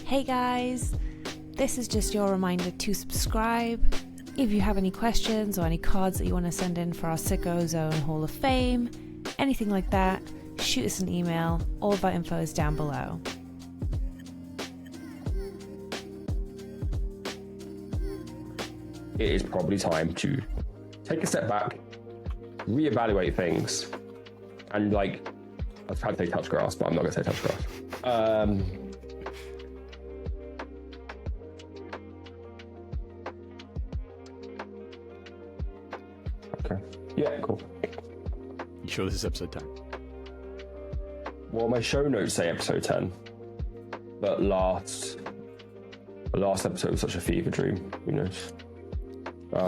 Hey guys, this is just your reminder to subscribe. If you have any questions or any cards that you want to send in for our Sicko Zone Hall of Fame, anything like that, shoot us an email. All of our info is down below. It is probably time to take a step back, reevaluate things, and I was trying to say touch grass, but I'm not going to say touch grass. Okay. Yeah, cool. You sure this is episode 10? Well, my show notes say episode 10, but last episode was such a fever dream. Who knows?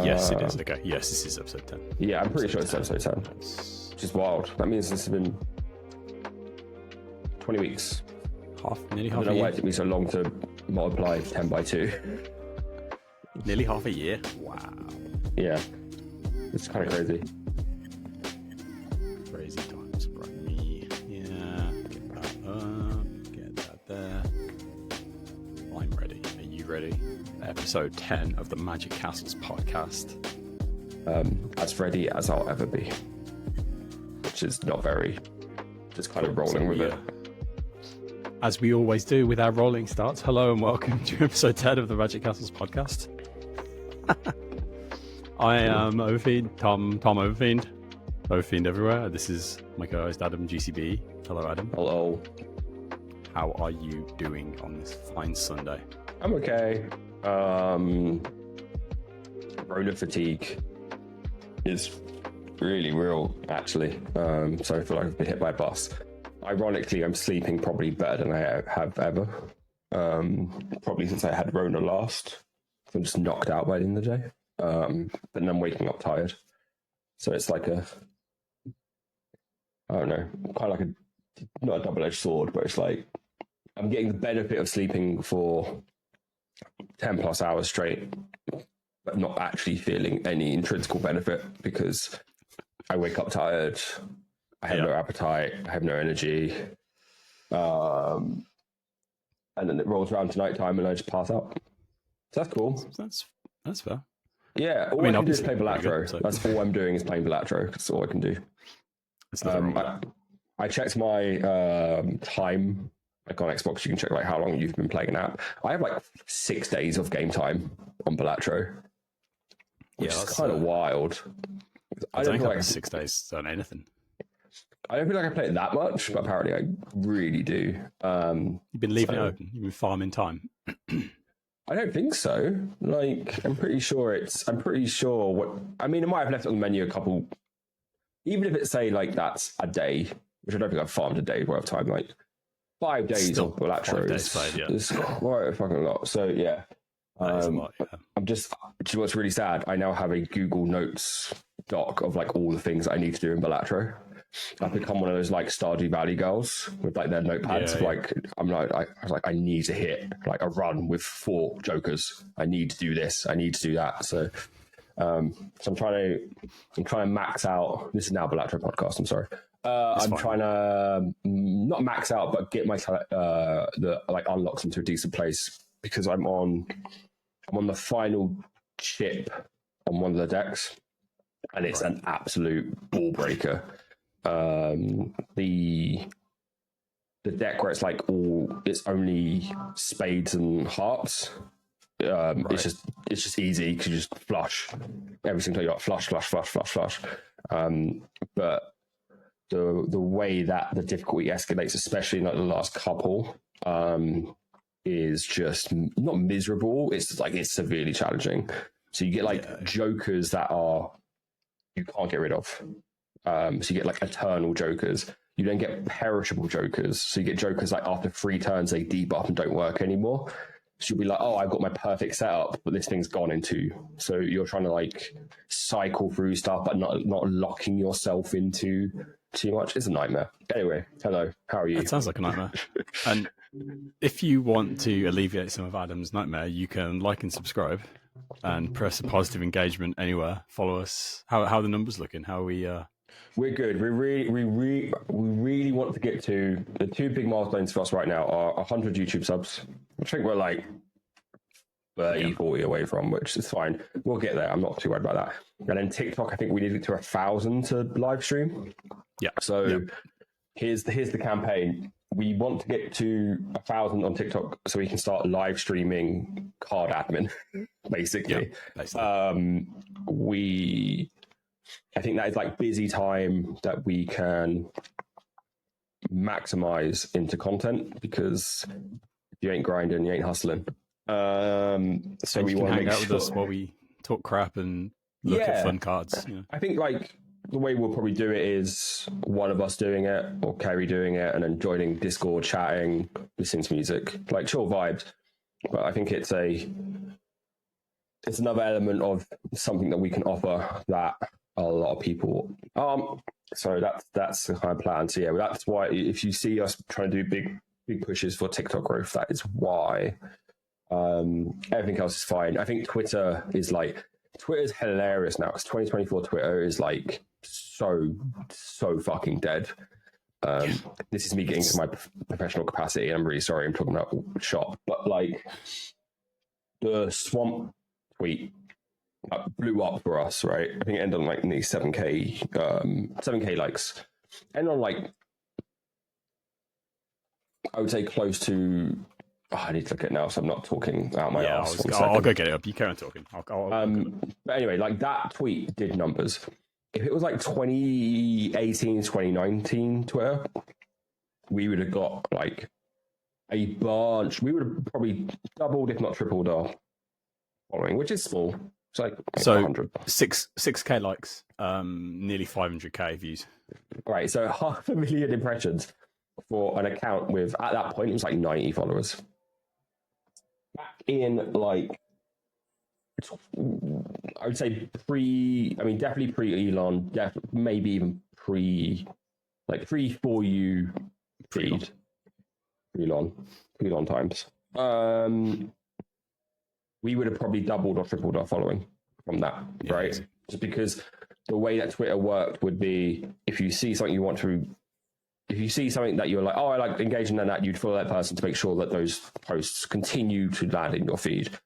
Yes, it is. Okay. Yes, this is episode 10. Yeah, I'm pretty sure it's episode 10. Which is wild. That means this has been 20 weeks. Nearly half I a don't know year. why it took me so long to multiply 10 by 2. Nearly half a year. Wow. Yeah. It's kind of crazy. Crazy times. Right, me. Yeah. Get that up. Get that there. I'm ready. Are you ready? Episode 10 of the Magic Castles podcast. As ready as I'll ever be. Which is not very... Just kind of rolling with it. As we always do with our rolling starts, hello and welcome to episode 10 of the Magic Castles podcast. I am Overfiend, Tom Overfiend. Overfiend everywhere. This is my co-host Adam GCB. Hello Adam. Hello. How are you doing on this fine Sunday? I'm okay. Rona fatigue is really real, actually. So I feel like I've been hit by a bus. Ironically, I'm sleeping probably better than I have ever. Probably since I had Rona last. I'm just knocked out by the end of the day. But then I'm waking up tired. So it's like I don't know, kind of like not a double-edged sword, but it's like I'm getting the benefit of sleeping for 10 plus hours straight, but not actually feeling any intrinsic benefit because I wake up tired, I have no appetite, I have no energy, and then it rolls around to nighttime and I just pass out. So that's cool. That's fair. Yeah, all I can do is play Balatro. So. That's all I'm doing is playing Balatro. That's all I can do. I checked my time. Like on Xbox, you can check how long you've been playing an app. I have 6 days of game time on Balatro, which is kind of wild. I don't feel like 6 days on anything. I don't feel like I play it that much, but apparently I really do. You've been leaving it open. You've been farming time. I don't think so. I'm pretty sure what I mean. I might have left it on the menu a couple. Even if it's say that's a day, which I don't think I've farmed a day worth of time. 5 days of Balatro is quite a fucking lot. So yeah, that is a lot, yeah. I'm just. What's really sad? I now have a Google Notes doc of all the things I need to do in Balatro. I've become one of those Stardew Valley girls with their notepads. I need to hit a run with 4 jokers. I need to do this. I need to do that. So, I'm trying to max out. This is now Balatro podcast. I'm sorry. I'm trying to not max out, but get my unlocks into a decent place because I'm on the final chip on one of the decks, and it's an absolute ball breaker. The deck where it's only spades and hearts. It's just easy because you just flush every single time. You flush. But the way that the difficulty escalates, especially in the last couple, is just not miserable. It's it's severely challenging. So you get jokers that you can't get rid of. So you get eternal jokers. You then get perishable jokers. So you get jokers after 3 turns they debuff and don't work anymore. So you'll be I've got my perfect setup, but this thing's gone in 2. So you're trying to cycle through stuff, but not locking yourself into too much. It's a nightmare. Anyway, hello. How are you? That sounds like a nightmare. And if you want to alleviate some of Adam's nightmare, you can like and subscribe and press a positive engagement anywhere. Follow us. How are the numbers looking? How are we We're good. We really want to get to the two big milestones for us right now are 100 YouTube subs. I think we're like 30, 40 away from, which is fine. We'll get there. I'm not too worried about that. And then TikTok, I think we need to get to 1,000 to live stream. Yeah. So here's the campaign. We want to get to 1,000 on TikTok so we can start live streaming card admin, basically. I think that is like busy time that we can maximize into content, because if you ain't grinding, you ain't hustling. So we want to make out sure with us while we talk crap and look at fun cards. Yeah. I think like the way we'll probably do it is one of us doing it, or Kerri doing it, and then joining Discord, chatting, listening to music, like chill vibes. But I think it's another element of something that we can offer that a lot of people. So that's the kind of plan. So yeah, that's why if you see us trying to do big pushes for TikTok growth, that is why. Everything else is fine. I think Twitter's hilarious now. It's 2024. Twitter is like so fucking dead. This is me getting to my professional capacity, and I'm really sorry I'm talking about shop, but like the swamp tweet blew up for us, right? I think it ended on like nearly 7k likes, and on like I would say close to. I need to look at it now, so I'm not talking out my ass. I'll go get it up. You carry on talking. But anyway, like that tweet did numbers. If it was like 2018, 2019 Twitter, we would have got like a bunch. We would have probably doubled, if not tripled, our following, which is small. It's like 100. 6k likes, nearly 500k views. Right, so 500,000 impressions for an account with, at that point, it was like 90 followers. Back in like, I would say definitely pre-Elon, maybe even pre-for you feed. Pre-Elon times. We would have probably doubled or tripled our following from that, right? Just because the way that Twitter worked would be, if you see something that you're like, oh, I like engaging in that, you'd follow that person to make sure that those posts continue to land in your feed.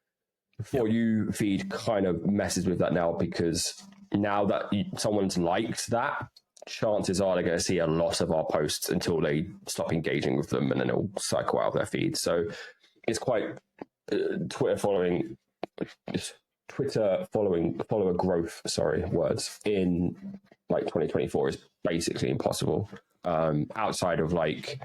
For you feed kind of messes with that now, because now that someone's liked that, chances are they're going to see a lot of our posts until they stop engaging with them, and then it'll cycle out of their feed. So it's quite Twitter follower growth. Words in like 2024 is basically impossible. Outside of like,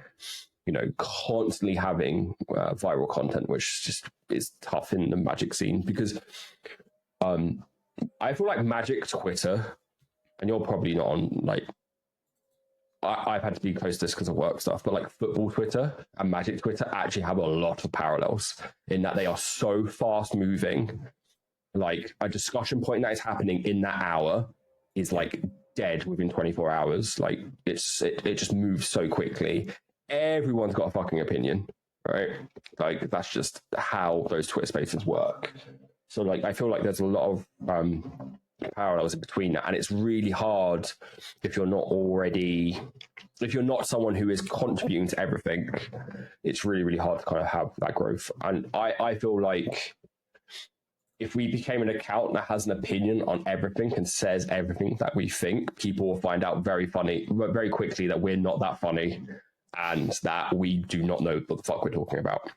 constantly having viral content, which just is tough in the Magic scene, because I feel like Magic Twitter, and you're probably not on, like, I've had to be close to this because of work stuff, but like football Twitter and Magic Twitter actually have a lot of parallels in that they are so fast moving. Like a discussion point that is happening in that hour is like dead within 24 hours. Like it just moves so quickly. Everyone's got a fucking opinion, right? Like that's just how those Twitter spaces work. So like I feel like there's a lot of parallels in between that, and it's really hard if you're not someone who is contributing to everything. It's really hard to kind of have that growth. And I feel like if we became an account that has an opinion on everything and says everything that we think, people will find out very quickly that we're not that funny and that we do not know what the fuck we're talking about.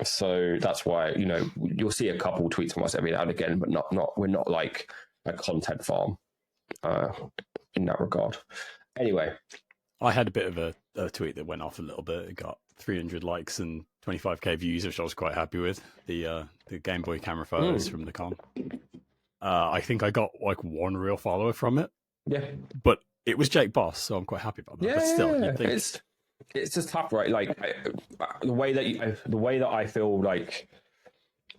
So that's why, you'll see a couple tweets from us every now and again, but we're not like a content farm in that regard. Anyway, I had a bit of a tweet that went off a little bit. It got 300 likes and 25k views, which I was quite happy with. The Game Boy camera photos from the con. I think I got like one real follower from it. Yeah, but it was Jake Boss, so I'm quite happy about that. Yeah, but still, you'd think... it's just tough, right? Like the way that I feel like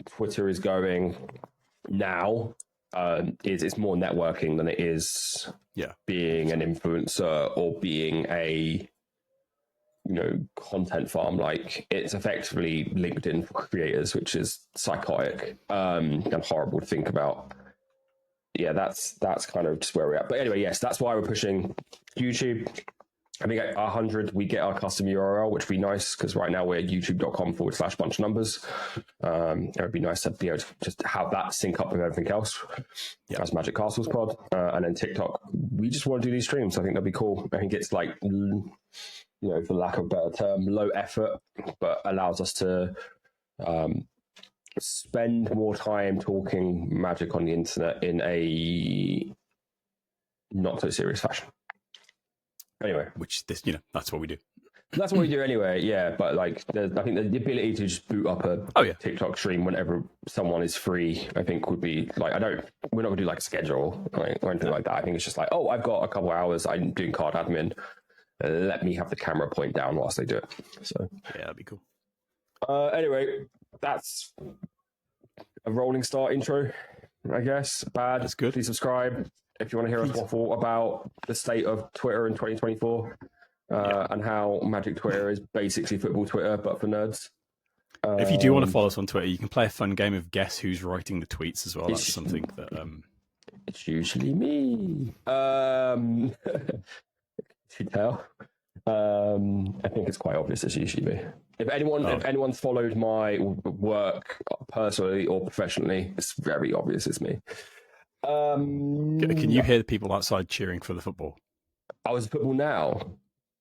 Twitter is going now is it's more networking than it is being an influencer or being a content farm. Like it's effectively LinkedIn for creators, which is psychotic and horrible to think about. yeah, that's kind of just where we're at. But anyway, yes, that's why we're pushing YouTube. I think at 100 we get our custom URL, which would be nice because right now we're at youtube.com/bunch of numbers. It would be nice to be able to just have that sync up with everything else. As Magic Castles Pod, and then TikTok. We just want to do these streams. I think that'd be cool. I think it's like, you know, for lack of a better term, low effort, but allows us to spend more time talking Magic on the internet in a not so serious fashion. Anyway, which this, you know, that's what we do. That's what we do anyway, yeah. But like, I think the ability to just boot up a TikTok stream whenever someone is free, I think would be like, we're not gonna do like a schedule or anything like that. I think it's just like, oh, I've got a couple of hours, I'm doing card admin. Let me have the camera point down whilst they do it. So yeah, that'd be cool. Anyway, that's a rolling start intro, I guess. Bad. That's good. Please subscribe if you want to hear us waffle about the state of Twitter in 2024 and how Magic Twitter is basically football Twitter, but for nerds. If you do want to follow us on Twitter, you can play a fun game of guess who's writing the tweets as well. That's something that it's usually me. You tell. I think it's quite obvious it's usually me. If anyone's followed my work personally or professionally, it's very obvious it's me. Can you hear the people outside cheering for the football? Oh, is it football now?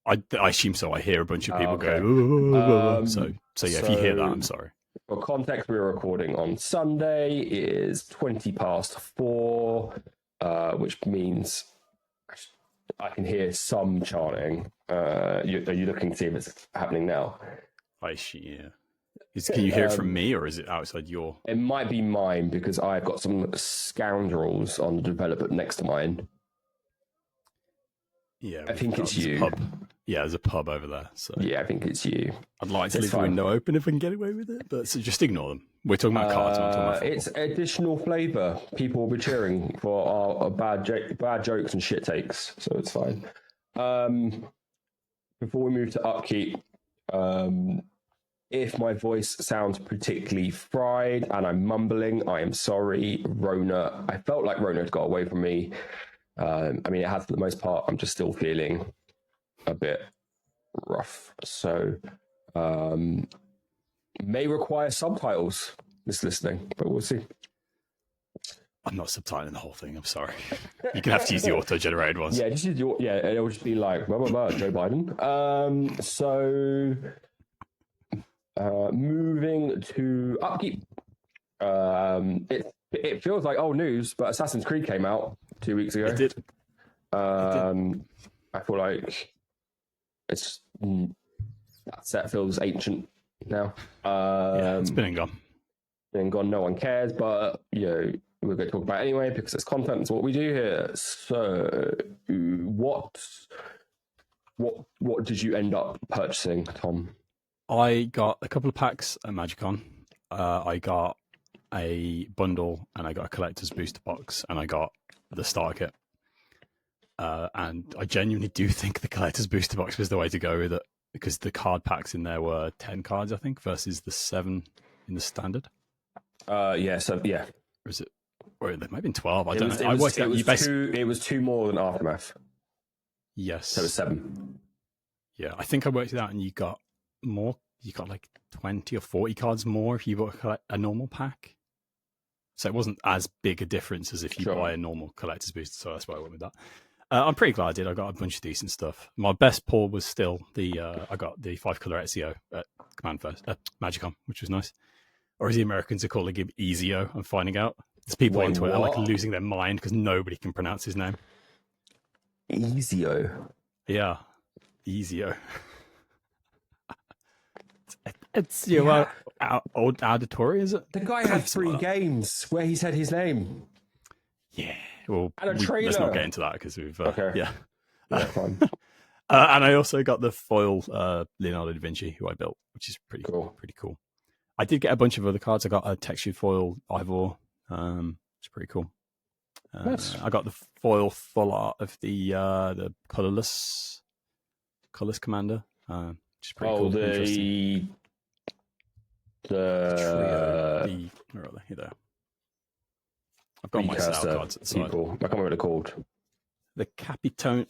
I assume so. I hear a bunch of people go. So yeah, if you hear that, I'm sorry. For context, we were recording on Sunday. It is 4:20, which means I can hear some chanting. Are you looking to see if it's happening now? Yeah. Can you hear it from me, or is it outside your? It might be mine because I've got some scoundrels on the developer next to mine. Yeah, I think it's you. Yeah, there's a pub over there. So yeah, I think it's you. I'd like to leave the window open if I can get away with it, but so just ignore them. We're talking about cards. We're talking about football. It's additional flavour. People will be cheering for our bad jokes and shit takes, so it's fine. Before we move to Upkeep, if my voice sounds particularly fried and I'm mumbling, I am sorry. Rona, I felt like Rona had got away from me. I mean, it has for the most part. I'm just still feeling a bit rough. So, may require subtitles this listening, but we'll see. I'm not subtitling the whole thing. I'm sorry. You're gonna have to use the auto-generated ones. Yeah, just use your it'll just be like blah blah blah, Joe Biden. Moving to Upkeep. It feels like old news, but Assassin's Creed came out 2 weeks ago. It did. I feel like it's that set feels ancient now. Yeah, it's been and gone. Been and gone. No one cares, but you know we're going to talk about it anyway because it's content. It's what we do here. So, what did you end up purchasing, Tom? I got a couple of packs at MagicCon. I got a bundle and I got a collector's booster box and I got the starter kit. And I genuinely do think the collector's booster box was the way to go with it because the card packs in there were 10 cards, I think, versus the 7 in the standard. Or is it? Or there might have been 12. I don't know. It was two more than Aftermath. Yes. So it was 7. Yeah, I think I worked it out and you got more. You got like 20 or 40 cards more if you bought a normal pack. So it wasn't as big a difference as if you buy a normal collector's booster. So that's why I went with that. I'm pretty glad I did. I got a bunch of decent stuff. My best pull was still I got the 5-color Ezio at MagicCon, which was nice. Or as the Americans are calling him, Ezio. I'm finding out. There's people on Twitter like losing their mind because nobody can pronounce his name. Ezio. Yeah, Ezio. It's old auditory, is it? The guy had 3 games where he said his name. Yeah. Well, and a trailer. Let's not get into that because we've yeah, fine. And I also got the foil Leonardo da Vinci, who I built, which is pretty cool. I did get a bunch of other cards. I got a textured foil Ivor. It's pretty cool. Nice. I got the foil full art of the colorless commander, which is pretty cool. Where are they? Here they are. I've got my sale precursor cards at the side. people. I can't remember what they're called. The Capitoline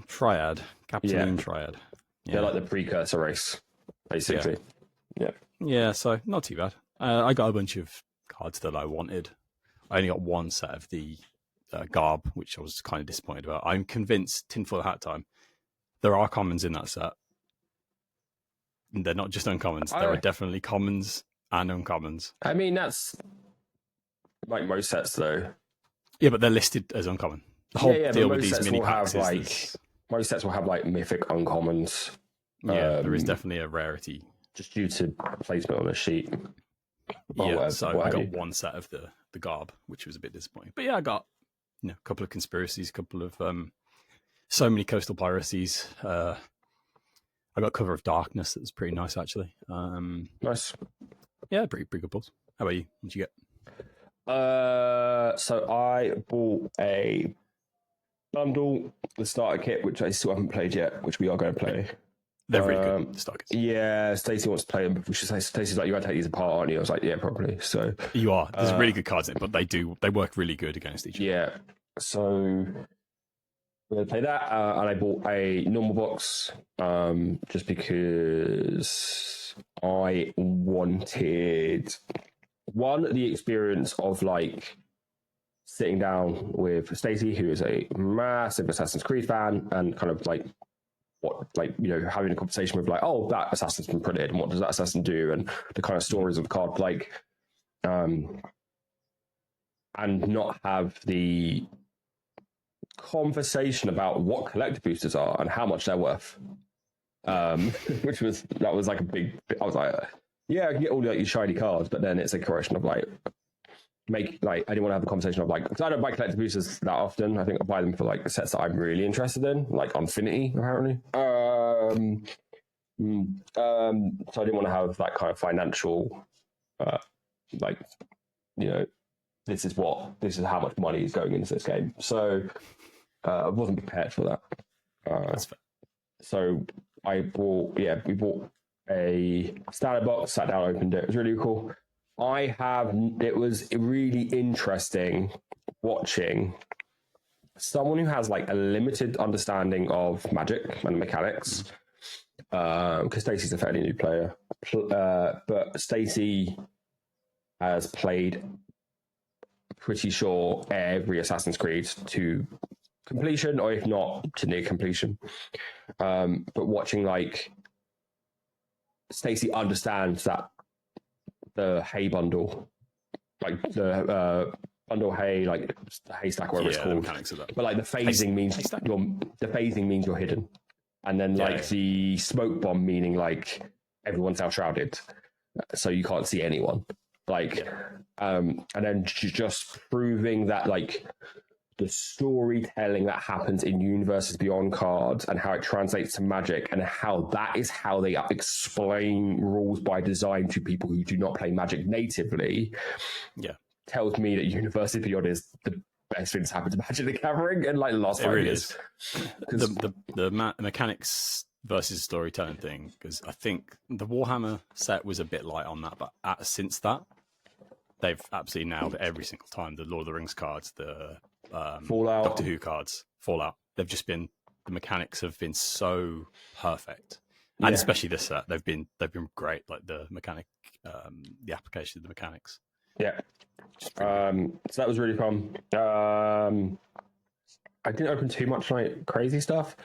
Triad. Capitoline Triad. Yeah. They're like the precursor race, basically. Yeah, so not too bad. I got a bunch of cards that I wanted. I only got one set of the Garb, which I was kind of disappointed about. I'm convinced, tinfoil hat time, there are commons in that set. And they're not just uncommons. There are definitely commons and uncommons. I mean, that's like most sets, though. Yeah, but they're listed as uncommon. The whole deal with these mini packs have, is most sets will have like mythic uncommons. Yeah, there is definitely a rarity. Just due to placement on a sheet. Yeah, so I got one set of the Garb, which was a bit disappointing. But yeah, I got a couple of conspiracies, a couple of so many coastal piracies. I got Cover of Darkness that was pretty nice, actually. Nice. Yeah, pretty good pulls. How about you? What did you get? So I bought a bundle, the starter kit, which I still haven't played yet, which we are going to play. They're really good, starter kits. Yeah, Stacey wants to play them. Stacey's like, you got to take these apart, aren't you? I was like, yeah, probably. So you are. There's really good cards in it, but they work really good against each other. Yeah. So we're going to play that. And I bought a normal box just because I wanted the experience of like sitting down with Stacey, who is a massive Assassin's Creed fan, and kind of like having a conversation with like, oh, that assassin's been printed, and what does that assassin do, and the kind of stories of the card, like, and not have the conversation about what collector boosters are and how much they're worth. That was like a big. I was like, yeah, I can get all like these shiny cards, but then it's a question of like. I didn't want to have a conversation of like, because I don't buy collector boosters that often. I think I buy them for like sets that I'm really interested in, like Infinity, apparently. So I didn't want to have that kind of financial, this is how much money is going into this game. So I wasn't prepared for that. That's fair. So we bought a standard box, sat down, opened it. It was really cool. It was really interesting watching someone who has like a limited understanding of Magic and mechanics, because Stacey's a fairly new player, but Stacey has played, pretty sure, every Assassin's Creed to completion, or if not to near completion. But watching like Stacey understands that the hay bundle, like the bundle hay, like the haystack, whatever it's called. But like the phasing means you're hidden, and then the smoke bomb meaning like everyone's now shrouded, so you can't see anyone. And then just proving that like the storytelling that happens in Universes Beyond cards and how it translates to Magic, and how that is how they explain rules by design to people who do not play Magic natively, tells me that Universes Beyond is the best thing that's happened to Magic the Gathering in like the last 5 years. The mechanics versus storytelling thing, because I think the Warhammer set was a bit light on that, but since that, they've absolutely nailed it every single time. The Lord of the Rings cards, the Fallout, Doctor Who cards, Fallout. The mechanics have been so perfect, and especially this set, they've been great. Like the application of the mechanics. Yeah. So that was really fun. I didn't open too much like crazy stuff.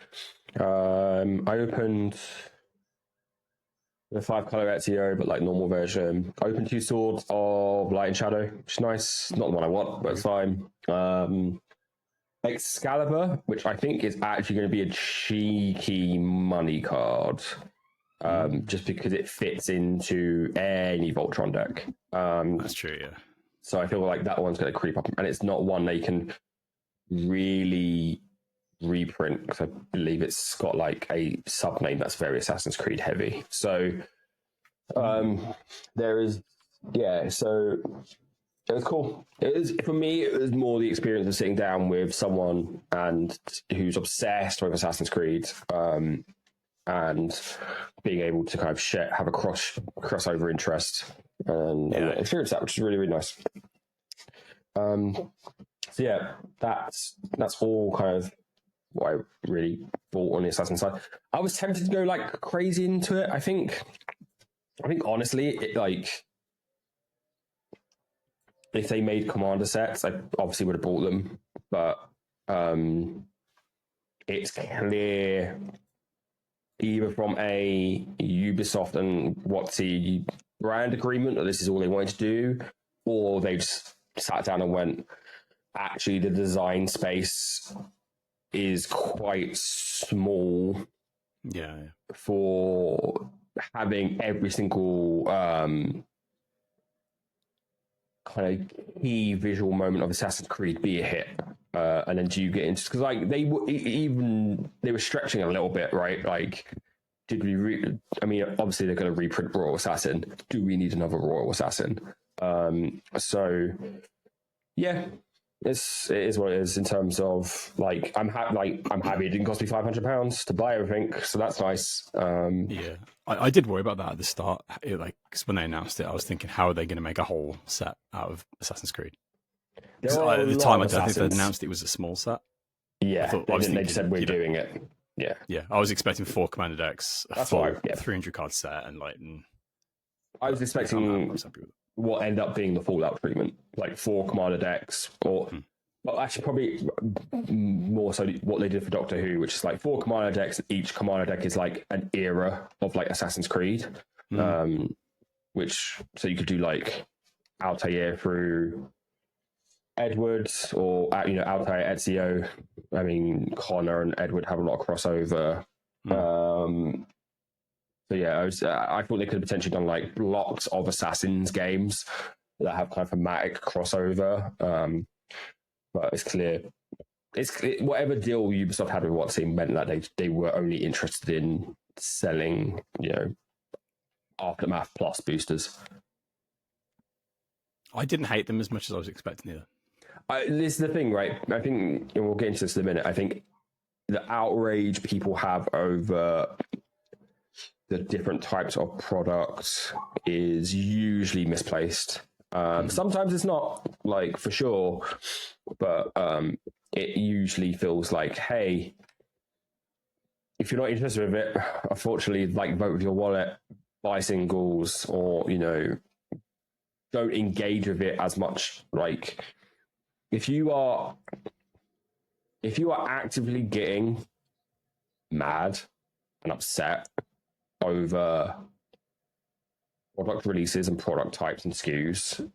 I opened the 5-color Ezio, but like normal version. I opened 2 swords of Light and Shadow, which is nice. Not the one I want, but it's fine. Excalibur, which I think is actually going to be a cheeky money card, just because it fits into any Voltron deck. That's true, yeah. So I feel like that one's going to creep up, and it's not one they can really reprint, because I believe it's got like a sub name that's very Assassin's Creed heavy. So there is, so it was cool. For me, it was more the experience of sitting down with someone who's obsessed with Assassin's Creed, and being able to kind of have a crossover interest and the experience set, which is really, really nice. So yeah, that's all kind of what I really bought on the Assassin side. I was tempted to go like crazy into it. I think honestly, it like if they made commander sets, I obviously would have bought them, but it's clear either from a Ubisoft and WotC brand agreement that this is all they wanted to do, or they just sat down and went, actually, the design space is quite small for having every single kind of key visual moment of Assassin's Creed be a hit. And then do you get into, because like they were stretching a little bit, right? Like, did we I mean, obviously they're going to reprint Royal Assassin. Do we need another Royal Assassin? So yeah, it is what it is in terms of like I'm happy it didn't cost me £500 to buy everything, so that's nice. I did worry about that at the start. Because when they announced it, I was thinking, how are they going to make a whole set out of Assassin's Creed? At the time, I don't think they announced it was a small set. Yeah, they just said we're doing it. Yeah. I was expecting 4 commander decks, a full 300 card set, and I was expecting what ended up being the Fallout treatment, like 4 commander decks, or well, actually probably more so what they did for Doctor Who, which is like 4 commander decks. Each commander deck is like an era of like Assassin's Creed, which so you could do like Altair through Edward, or Altair Ezio. I mean, Connor and Edward have a lot of crossover. So yeah, I thought they could have potentially done like blocks of Assassins games that have kind of thematic crossover. But it's clear, whatever deal Ubisoft had with WotC meant that they were only interested in selling, Aftermath Plus boosters. I didn't hate them as much as I was expecting either. This is the thing, right? I think, and we'll get into this in a minute, I think the outrage people have over the different types of products is usually misplaced. Sometimes it's not, like, for sure, but it usually feels like, hey, if you're not interested in it, unfortunately, like, vote with your wallet, buy singles, or, don't engage with it as much. Like, if you are actively getting mad and upset over product releases and product types and SKUs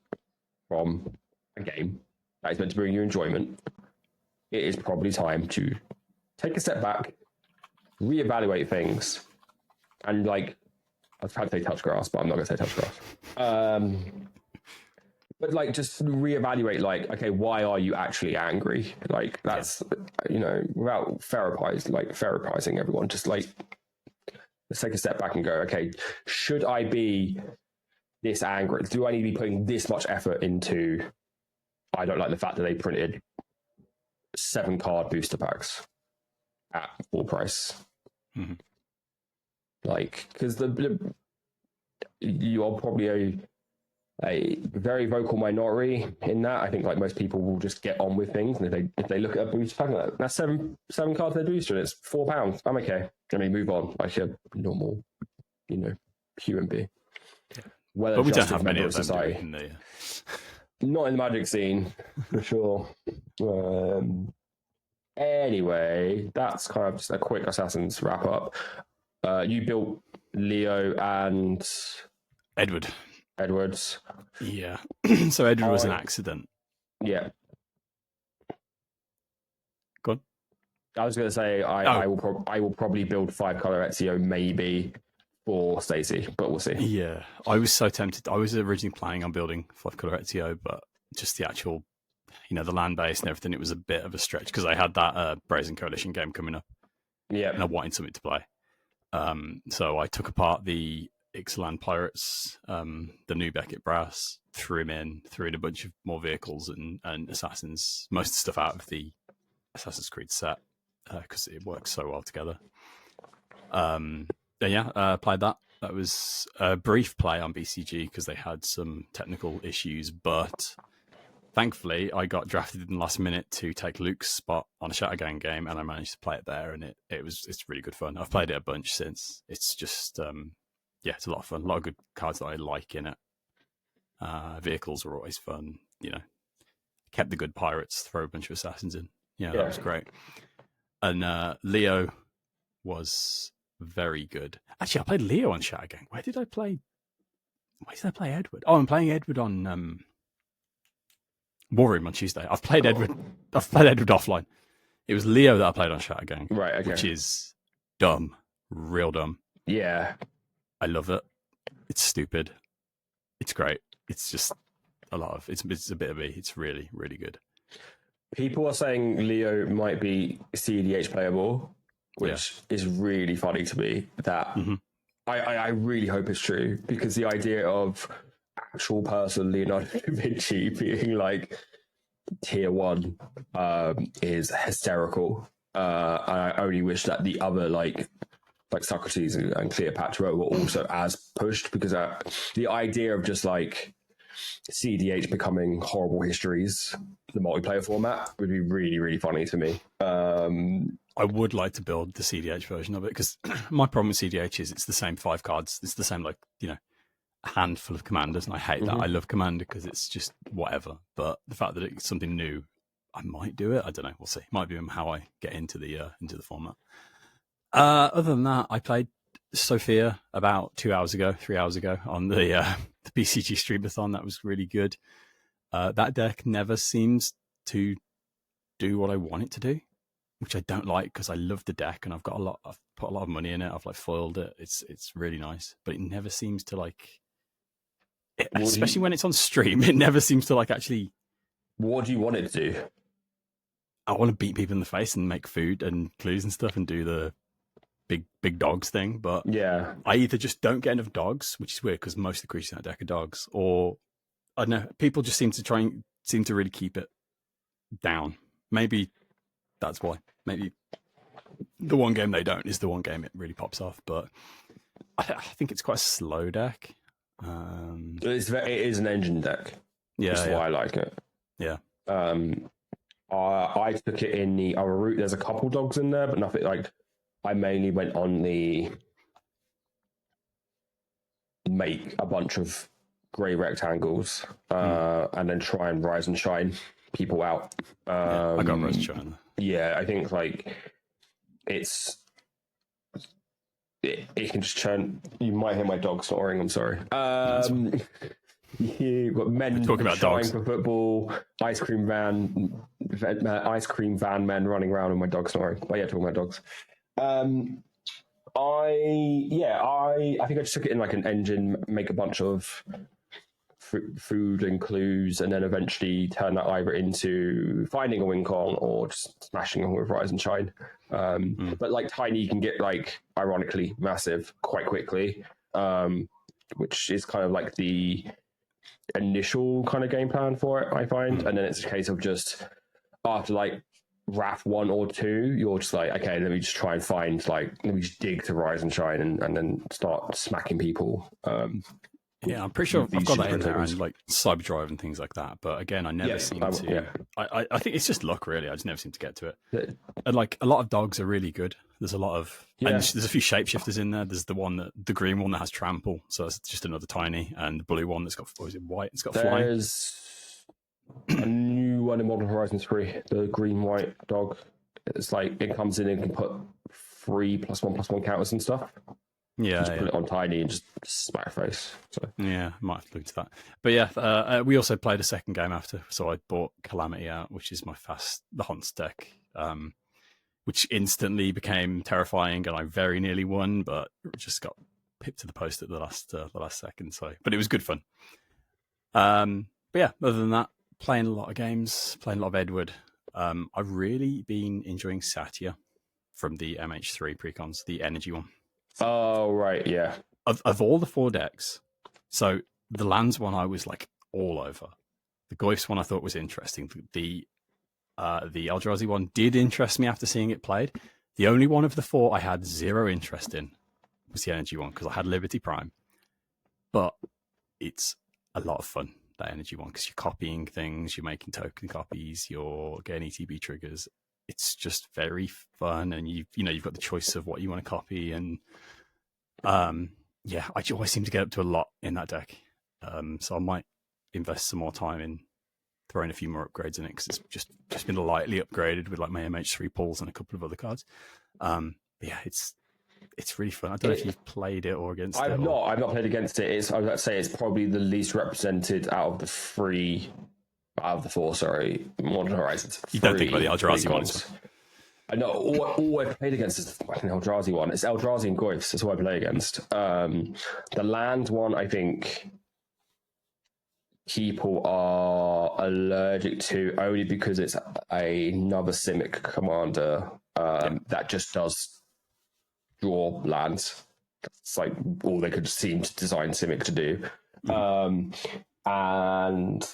from a game that is meant to bring you enjoyment, it is probably time to take a step back, reevaluate things, and like, I was trying to say touch grass, but I'm not going to say touch grass. But like, just reevaluate, like, okay, why are you actually angry? Like, that's, without therapizing everyone, just like, let's take a step back and go, okay, should I be this angry? Do I need to be putting this much effort into, I don't like the fact that they printed 7 card booster packs at full price. Mm-hmm. Like, because you are probably a very vocal minority in that. I think like most people will just get on with things, and if they look at a booster pack, like, that's seven cards in a booster, and it's £4. I'm okay. I mean, move on like a normal, human being. But we don't have many of them society. Not in the Magic scene, for sure. Anyway, that's kind of just a quick Assassins wrap up. You built Leo and Edwards. Yeah. So Edward was an accident. Yeah. Go on. I was going to say I will probably build 5-color Ezio maybe for Stacey, but we'll see. Yeah, I was so tempted. I was originally planning on building 5-color Ezio, but just the actual, the land base and everything, it was a bit of a stretch because I had that Brazen Coalition game coming up. Yeah, and I wanted something to play. So I took apart the Ixalan Pirates, the new Beckett Brass, threw in a bunch of more vehicles and Assassins, most of the stuff out of the Assassin's Creed set because it works so well together. Played that. That was a brief play on BCG because they had some technical issues, but thankfully I got drafted in the last minute to take Luke's spot on a Shattergang game, and I managed to play it there, and it's really good fun. I've played it a bunch since. It's just it's a lot of fun. A lot of good cards that I like in it. Vehicles are always fun. Kept the good pirates, throw a bunch of assassins in. Yeah, that was great. And Leo was very good. Actually, I played Leo on Shattergang. Where did I play Edward? Oh, I'm playing Edward on War Room on Tuesday. I've played Edward offline. It was Leo that I played on Shattergang. Right, okay. Which is dumb. Real dumb. Yeah. I love it. It's stupid. It's great. It's just it's a bit of me. It's really, really good. People are saying Leo might be CDH playable, which is really funny to me. That I really hope it's true, because the idea of actual person Leonardo da Vinci being like tier 1 is hysterical. And I only wish that the other like Socrates and Cleopatra were also as pushed, because the idea of just like CDH becoming horrible histories, the multiplayer format, would be really, really funny to me. I would like to build the CDH version of it, because my problem with CDH is it's the same 5 cards. It's the same, a handful of commanders, and I hate that. I love Commander because it's just whatever. But the fact that it's something new, I might do it. I don't know. We'll see. Might be how I get into the format. Other than that, I played Sophia about 3 hours ago on the BCG Streamathon. That was really good. That deck never seems to do what I want it to do, which I don't like, because I love the deck and I've put a lot of money in it. I've foiled it. It's really nice, but it never seems to especially when it's on stream, it never seems to actually. What do you want it to do? I want to beat people in the face and make food and clues and stuff and do the big dogs thing, but yeah, I either just don't get enough dogs, which is weird because most of the creatures in that deck are dogs, or I don't know, people just seem to really keep it down. Maybe that's why. Maybe the one game they don't is the one game it really pops off, but I think it's quite a slow deck. It is an engine deck. Yeah, that's why I like it. Yeah. I took it in the other route. There's a couple dogs in there, but nothing I mainly went on the make a bunch of grey rectangles and then try and rise and shine people out. I got rise and shine. Yeah, I think it can just churn. You might hear my dog snoring. I'm sorry. You've got men talking about trying dogs for football, ice cream van men running around, and my dog snoring. But yeah, talking about dogs. I think I just took it in an engine, make a bunch of food and clues, and then eventually turn that either into finding a win con or just smashing them with rise and shine. But tiny can get ironically massive quite quickly, which is kind of the initial kind of game plan for it, I find. And then it's a case of just after Wrath 1 or 2, you're just okay, let me just try and find let me just dig to rise and shine and then start smacking people. Yeah, I'm pretty sure I've got that in there, and Cyber Drive and things like that. But again, I never seem to. Yeah. I think it's just luck, really. I just never seem to get to it. And a lot of dogs are really good. There's a lot of, and there's a few shapeshifters in there. There's the green one that has trample, so it's just another tiny, and the blue one that's got, what is it, white? It's got flying. There's a new one in Modern Horizons 3, the green white dog. It's it comes in and can put 3 +1/+1 counters and stuff. Yeah, just put it on tiny and just smack face. So yeah, might have to look into that. But yeah, we also played a second game after, so I bought Calamity out, which is the Hunts deck, which instantly became terrifying, and I very nearly won, but just got pipped to the post at the last second. So, but it was good fun. But yeah, other than that, playing a lot of games, playing a lot of Edward. I've really been enjoying Satya from the MH3 precons, the energy one. Oh, right, yeah. Of all the 4 decks, so the lands one I was all over. The Goyfs one I thought was interesting. The Eldrazi one did interest me after seeing it played. The only one of the 4 I had zero interest in was the energy one because I had Liberty Prime, but it's a lot of fun, that energy one, because you're copying things, you're making token copies, you're getting ETB triggers. It's just very fun, and you've got the choice of what you want to copy, and yeah, I always seem to get up to a lot in that deck. So I might invest some more time in throwing a few more upgrades in it, because it's just been lightly upgraded with like my MH3 pulls and a couple of other cards. Yeah, it's really fun. I don't know if you've played it or against it. I've not played against it. I was about to say it's probably the least represented out of the four. Sorry, Modern Horizons. You don't think about the Eldrazi ones? I know. All I've played against is the fucking Eldrazi one. It's Eldrazi and Goyfs. That's what I play against. The land one, I think people are allergic to only because it's another Simic commander that just does draw lands. It's like all they could seem to design Simic to do. And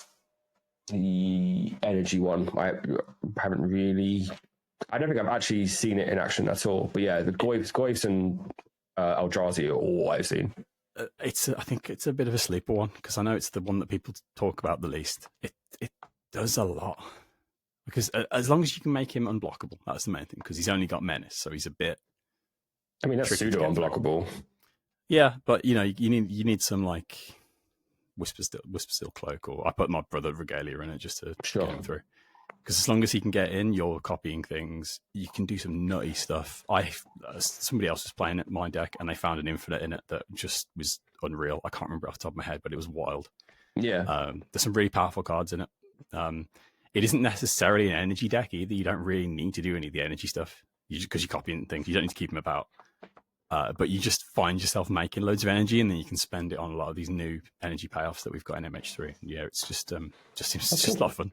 the energy one, I haven't really. I don't think I've actually seen it in action at all. But yeah, the Goyfs and Eldrazi are all I've seen. I think it's a bit of a sleeper one, because I know it's the one that people talk about the least. It does a lot, because as long as you can make him unblockable, that's the main thing. Because he's only got menace, so he's a bit. I mean, that's pseudo unblockable. Yeah, but you need some like Whisper Steel Cloak, or I put my Brother Regalia in it just to get him through. Because as long as he can get in, you're copying things. You can do some nutty stuff. Somebody else was playing it, my deck, and they found an infinite in it that just was unreal. I can't remember off the top of my head, but it was wild. Yeah. There's some really powerful cards in it. It isn't necessarily an energy deck either. You don't really need to do any of the energy stuff because you're copying things. You don't need to keep them about. But you just find yourself making loads of energy, and then you can spend it on a lot of these new energy payoffs that we've got in MH3. Yeah, it's just a lot of fun.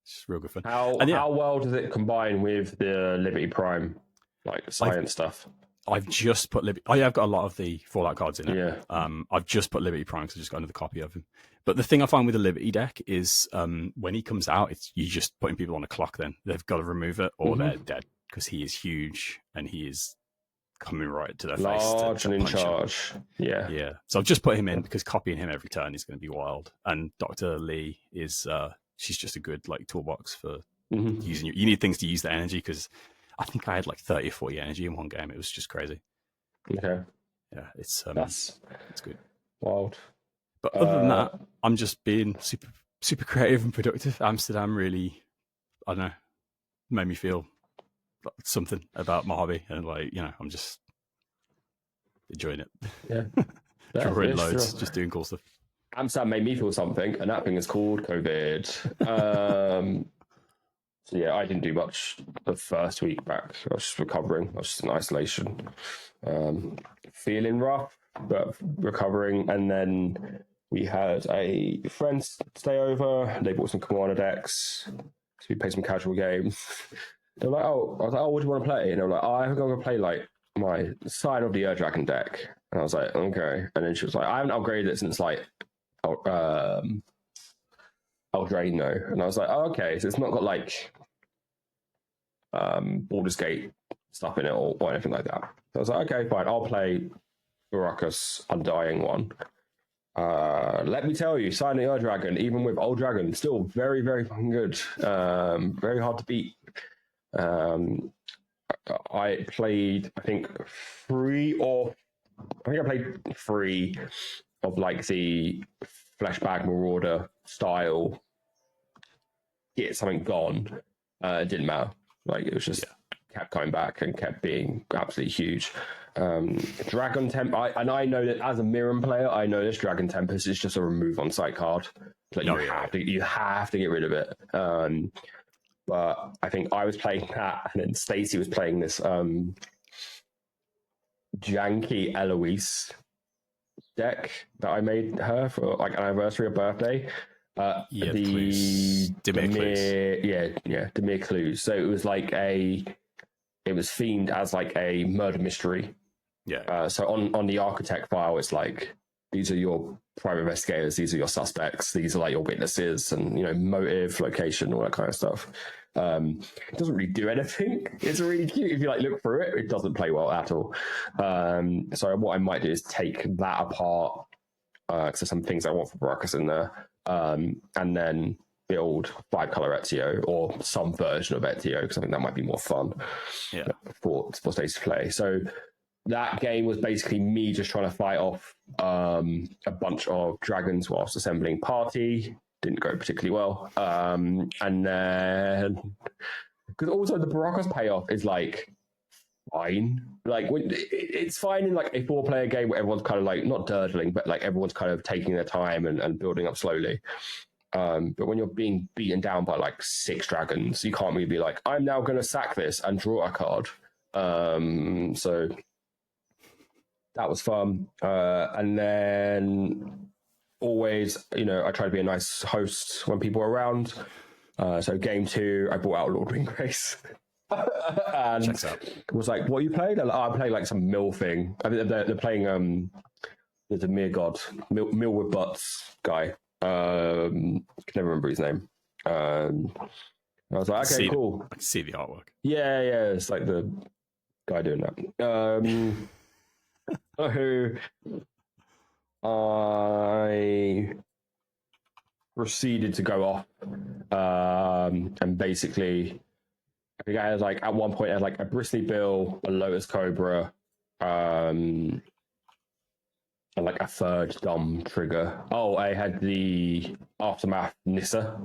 It's real good fun. How well does it combine with the Liberty Prime, like science stuff? I've just put Liberty. I've got a lot of the Fallout cards in it. Yeah. I've just put Liberty Prime because I just got another copy of him. But the thing I find with the Liberty deck is when he comes out, you just putting people on a clock. Then they've got to remove it, or they're dead, because he is huge and he is coming right to their face. Large and in charge. Yeah. Yeah. So I've just put him in because copying him every turn is going to be wild. And Dr. Lee is. She's just a good like toolbox for using. You need things to use the energy, because I think I had like 30 or 40 energy in one game. It was just crazy. Okay. Yeah, it's good. Wild. But other than that, I'm just being super creative and productive. Amsterdam really, I don't know, made me feel something about my hobby, and like I'm just enjoying it. Yeah. Drawing loads, just doing cool stuff. Amsterdam made me feel something, and that thing is called COVID. So yeah, I didn't do much the first week back. I was just recovering. I was just in isolation, feeling rough, but recovering. And then we had a friend stay over. They bought some Commander decks. So we played some casual games. They were like, I was like, what do you want to play? And they were like, I think I'm going to play like my Sign of the Ur-Dragon deck. And I was like, okay. And then she was like, I haven't upgraded it since like Eldraino. And I was like, oh, okay. So it's not got like Baldur's Gate stuff in it or anything like that. So I was like, okay, fine. I'll play Barakas Undying one. Let me tell you, Sign of the Ur-Dragon, even with Old Dragon, still very, very fucking good. Very hard to beat. I played, I think, three of like the Fleshbag Marauder style. Get something gone. It didn't matter. Like it was just kept coming back and kept being absolutely huge. Dragon Temp, and I know that as a Miran player, I know this Dragon Tempest is just a remove on site card. Like you have to get rid of it. But I think I was playing that, and then Stacey was playing this janky Eloise deck that I made her for like an anniversary or birthday. Dimir Clues. So it was like it was themed as like a murder mystery. Yeah. So on the architect file, it's like these are your private investigators, these are your suspects, these are like your witnesses, and motive, location, all that kind of stuff. It doesn't really do anything. It's really cute if you like look through it. It doesn't play well at all. So what I might do is take that apart, because there's some things I want for Baracus in there, and then build 5-color Ezio or some version of Ezio, because I think that might be more fun for states to play. So that game was basically me just trying to fight off a bunch of dragons whilst assembling party. Didn't go particularly well. And then, because also the Baracus payoff is like fine. Like it's fine in like a 4-player game where everyone's kind of like not durdling, but like everyone's kind of taking their time and building up slowly. But when you're being beaten down by like 6 dragons, you can't really be like, I'm now going to sack this and draw a card. So that was fun. And then always, I try to be a nice host when people are around. So game 2, I brought out Lord Windgrace. And checks out. Was like, what are you playing? I'm playing like some mill thing. I mean, they're playing there's a mere god, mill with butts guy. I can never remember his name. I was like, okay, cool. I can see the artwork. Yeah, it's like the guy doing that. Who I proceeded to go off, and basically, I think I had like at one point I had like a Bristly Bill, a Lotus Cobra, and like a 3rd dumb trigger. Oh, I had the Aftermath Nissa.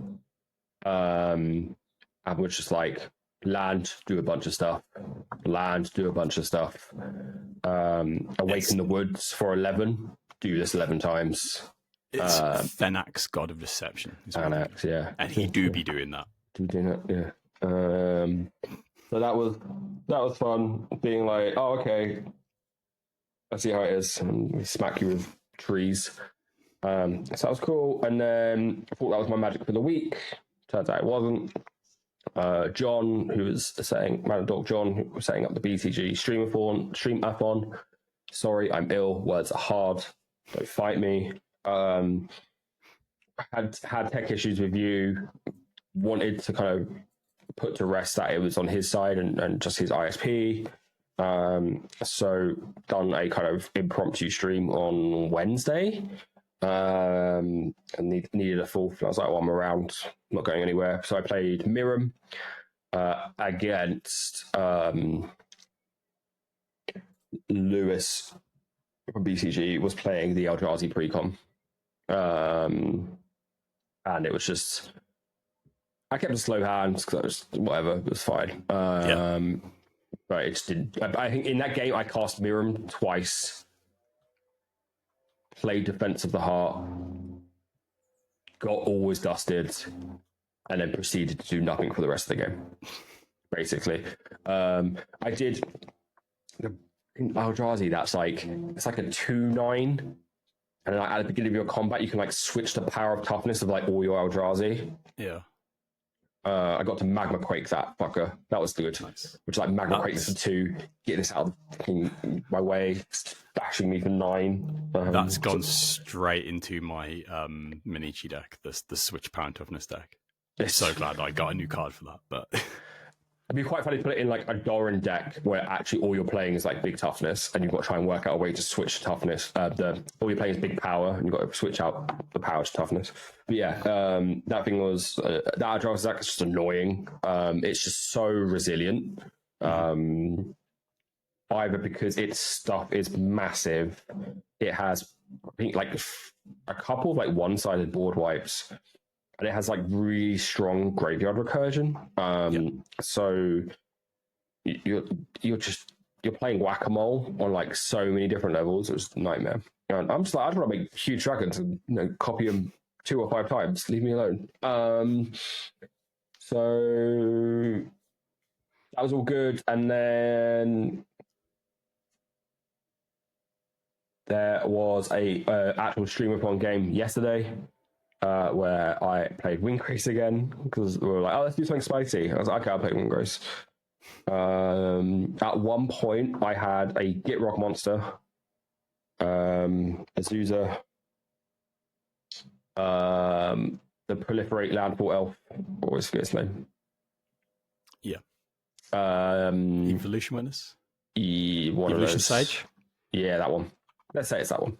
And was just like land, do a bunch of stuff. Land, do a bunch of stuff. Awaken the Woods for 11. Do this 11 times. It's Thenax, God of Deception. Thenax, yeah. And he do be doing that. Yeah. So that was fun. Being like, oh, okay. I see how it is, and we smack you with trees. So that was cool. And then I thought that was my magic for the week. Turns out it wasn't. John, who was Man Dog John, who was setting up the BTG stream-a-thon. Sorry, I'm ill. Words are hard. Don't fight me. Had tech issues with you. Wanted to kind of put to rest that it was on his side and just his ISP. So done a kind of impromptu stream on Wednesday, and needed a fourth. And I was like, I'm around, not going anywhere. So I played Miram against Lewis from BCG was playing the Eldrazi Precon, and it was just I kept a slow hand because whatever, it was fine. But it just didn't. I think in that game I cast Miram twice, played Defense of the Heart, got always dusted, and then proceeded to do nothing for the rest of the game. Basically, I did in Eldrazi. It's like a 2/9, and then at the beginning of your combat, you can like switch the power of toughness of like all your Eldrazi. Yeah. I got to Magma Quake that fucker. That was good. Nice. Which is like Magma Quake for 2, get this out of my way, bashing me for 9. That's gone straight into my Minichi deck, the Switch Power and Toughness deck. I'm so glad I got a new card for that. But it'd be quite funny to put it in like a Doran deck where actually all you're playing is like big toughness, and you've got to try and work out a way to switch to toughness. All you're playing is big power, and you've got to switch out the power to toughness. But yeah, that thing was that Eldrazi deck is just annoying. It's just so resilient. Either because its stuff is massive, it has I think like a couple of like one-sided board wipes. And it has like really strong graveyard recursion. So you're playing whack-a-mole on like so many different levels. It was a nightmare. And I'm just like, I just want to make huge dragons and copy them 2 or 5 times. Leave me alone. So that was all good. And then there was a actual stream-a-thon game yesterday. Where I played Windgrace again because we were like, let's do something spicy. I was like, okay, I'll play Windgrace. At one point, I had a Gitrock monster, Azusa, the Proliferate Landfall Elf, always forget his name. Yeah. Um, Evolution Witness? one of Evolution those. Sage? Yeah, that one. Let's say it's that one.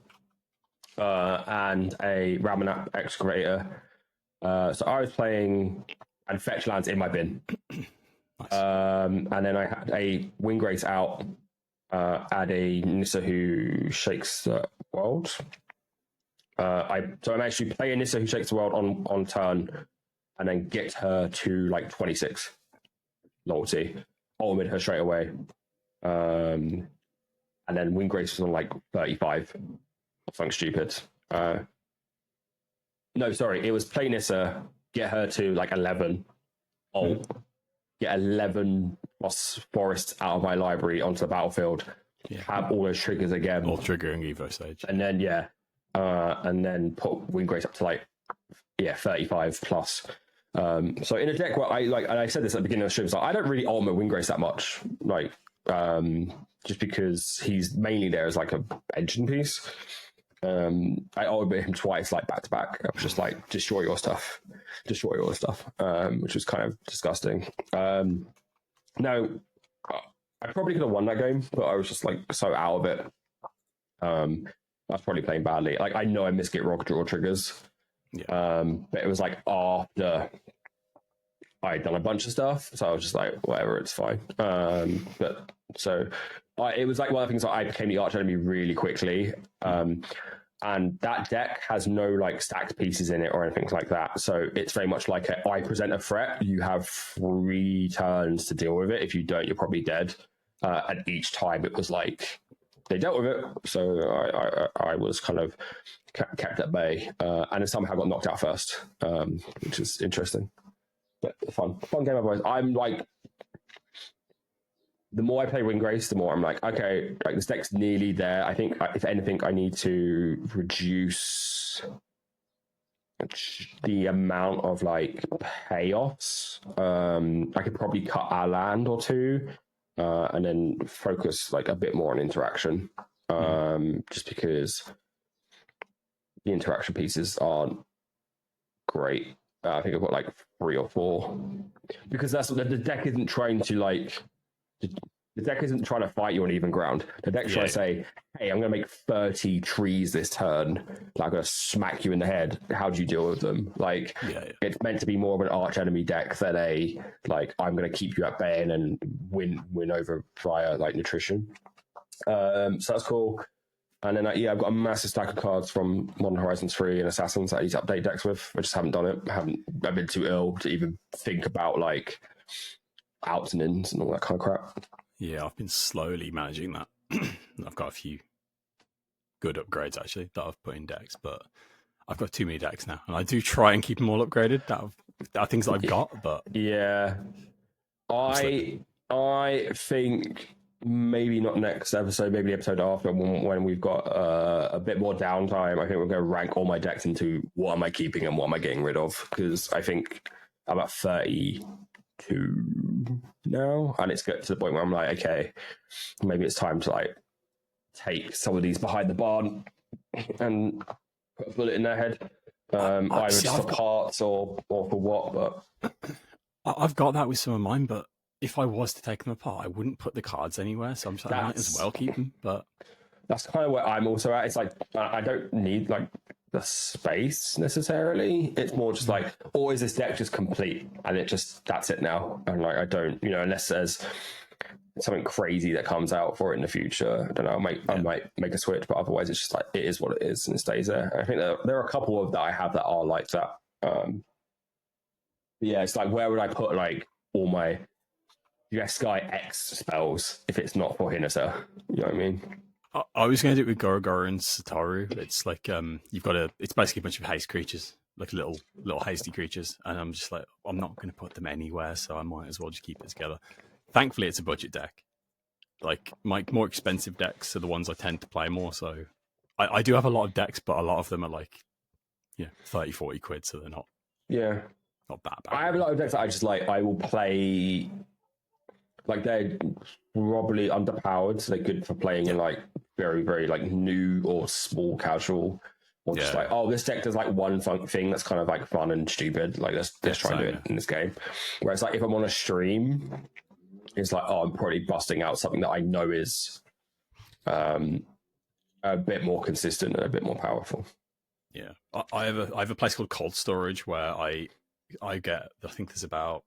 And a Ramanap Excavator. So I was playing and fetch lands in my bin. Nice. And then I had a Windgrace out, and a Nissa who shakes the world. So I'm actually playing Nissa who shakes the world on turn, and then get her to like 26 loyalty, ultimate her straight away, and then Windgrace was on like 35, something stupid. No, sorry, it was play Nissa, get her to like 11, get 11 plus forests out of my library onto the battlefield, have all those triggers again, All triggering Evo Sage. and then and then put Windgrace up to like 35 plus. So in a deck where and I said this at the beginning of the stream, so I don't really ultimate Windgrace that much, like just because he's mainly there as like a engine piece. I ultimate him twice, like back to back. I was just like, destroy your stuff, which was kind of disgusting. Now, I probably could have won that game, but I was just like so out of it. I was probably playing badly. Like I know I misget rock draw triggers, but it was like after I'd done a bunch of stuff, so I was just like, whatever, it's fine. But so it was like one of the things that I became the arch enemy really quickly. And that deck has no like stacked pieces in it or anything like that. So it's very much like I present a threat. You have 3 turns to deal with it. If you don't, you're probably dead. And each time it was like they dealt with it. So I was kind of kept at bay, and somehow got knocked out first, which is interesting. But fun game otherwise. I'm like, the more I play Windgrace, the more I'm like, okay, like this deck's nearly there. I think if anything, I need to reduce the amount of like payoffs. I could probably cut our land or 2, and then focus like a bit more on interaction. Just because the interaction pieces aren't great. I think I've got like 3 or 4, because that's what the deck isn't trying to like. The deck isn't trying to fight you on even ground. The deck's trying to say, hey, I'm going to make 30 trees this turn. Like, I'm going to smack you in the head. How do you deal with them? Like, it's meant to be more of an arch enemy deck than a, like, I'm going to keep you at bay and then win over via, like, nutrition. So that's cool. And then, I've got a massive stack of cards from Modern Horizons 3 and Assassins that I need to update decks with. I just haven't done it. I've been too ill to even think about, like, outs and ins and all that kind of crap. Yeah, I've been slowly managing that. I've got a few good upgrades actually that I've put in decks, but I've got too many decks now, and I do try and keep them all upgraded. That are things that I've got, but I think maybe not next episode, maybe the episode after, when we've got a bit more downtime. I think we're going to rank all my decks into what am I keeping and what am I getting rid of, because I think I'm at 32 now, and it's got to the point where I'm like, okay, maybe it's time to like take some of these behind the barn and put a bullet in their head, either just for parts or for what. But I've got that with some of mine, but if I was to take them apart, I wouldn't put the cards anywhere, so I'm just like, I might as well keep them. But that's kind of where I'm also at. It's like I don't need like the space necessarily. It's more just like, or is this deck just complete and that's it now? And like I don't, unless there's something crazy that comes out for it in the future, I don't know. I might make a switch, but otherwise it's just like it is what it is and it stays there. I think there are a couple of that I have that are like that. It's like, where would I put like all my Jeskai X spells if it's not for Hinata? You know what I mean? I was going to do it with Gorogoro and Sataru. It's like it's basically a bunch of haste creatures, like little hasty creatures, and I'm just like, I'm not going to put them anywhere, so I might as well just keep it together. Thankfully, it's a budget deck. Like my more expensive decks are the ones I tend to play more. So I do have a lot of decks, but a lot of them are like 30, 40 quid, so they're not not that bad. I have a lot of decks that I just like. I will play. Like, they're probably underpowered, so they're good for playing in like very, very like new or small casual. or just like, oh, this deck does like one thing that's kind of like fun and stupid. Like let's try and do it in this game. Whereas like if I'm on a stream, it's like, oh, I'm probably busting out something that I know is a bit more consistent and a bit more powerful. Yeah, I have a place called Cold Storage where I get, I think there's about,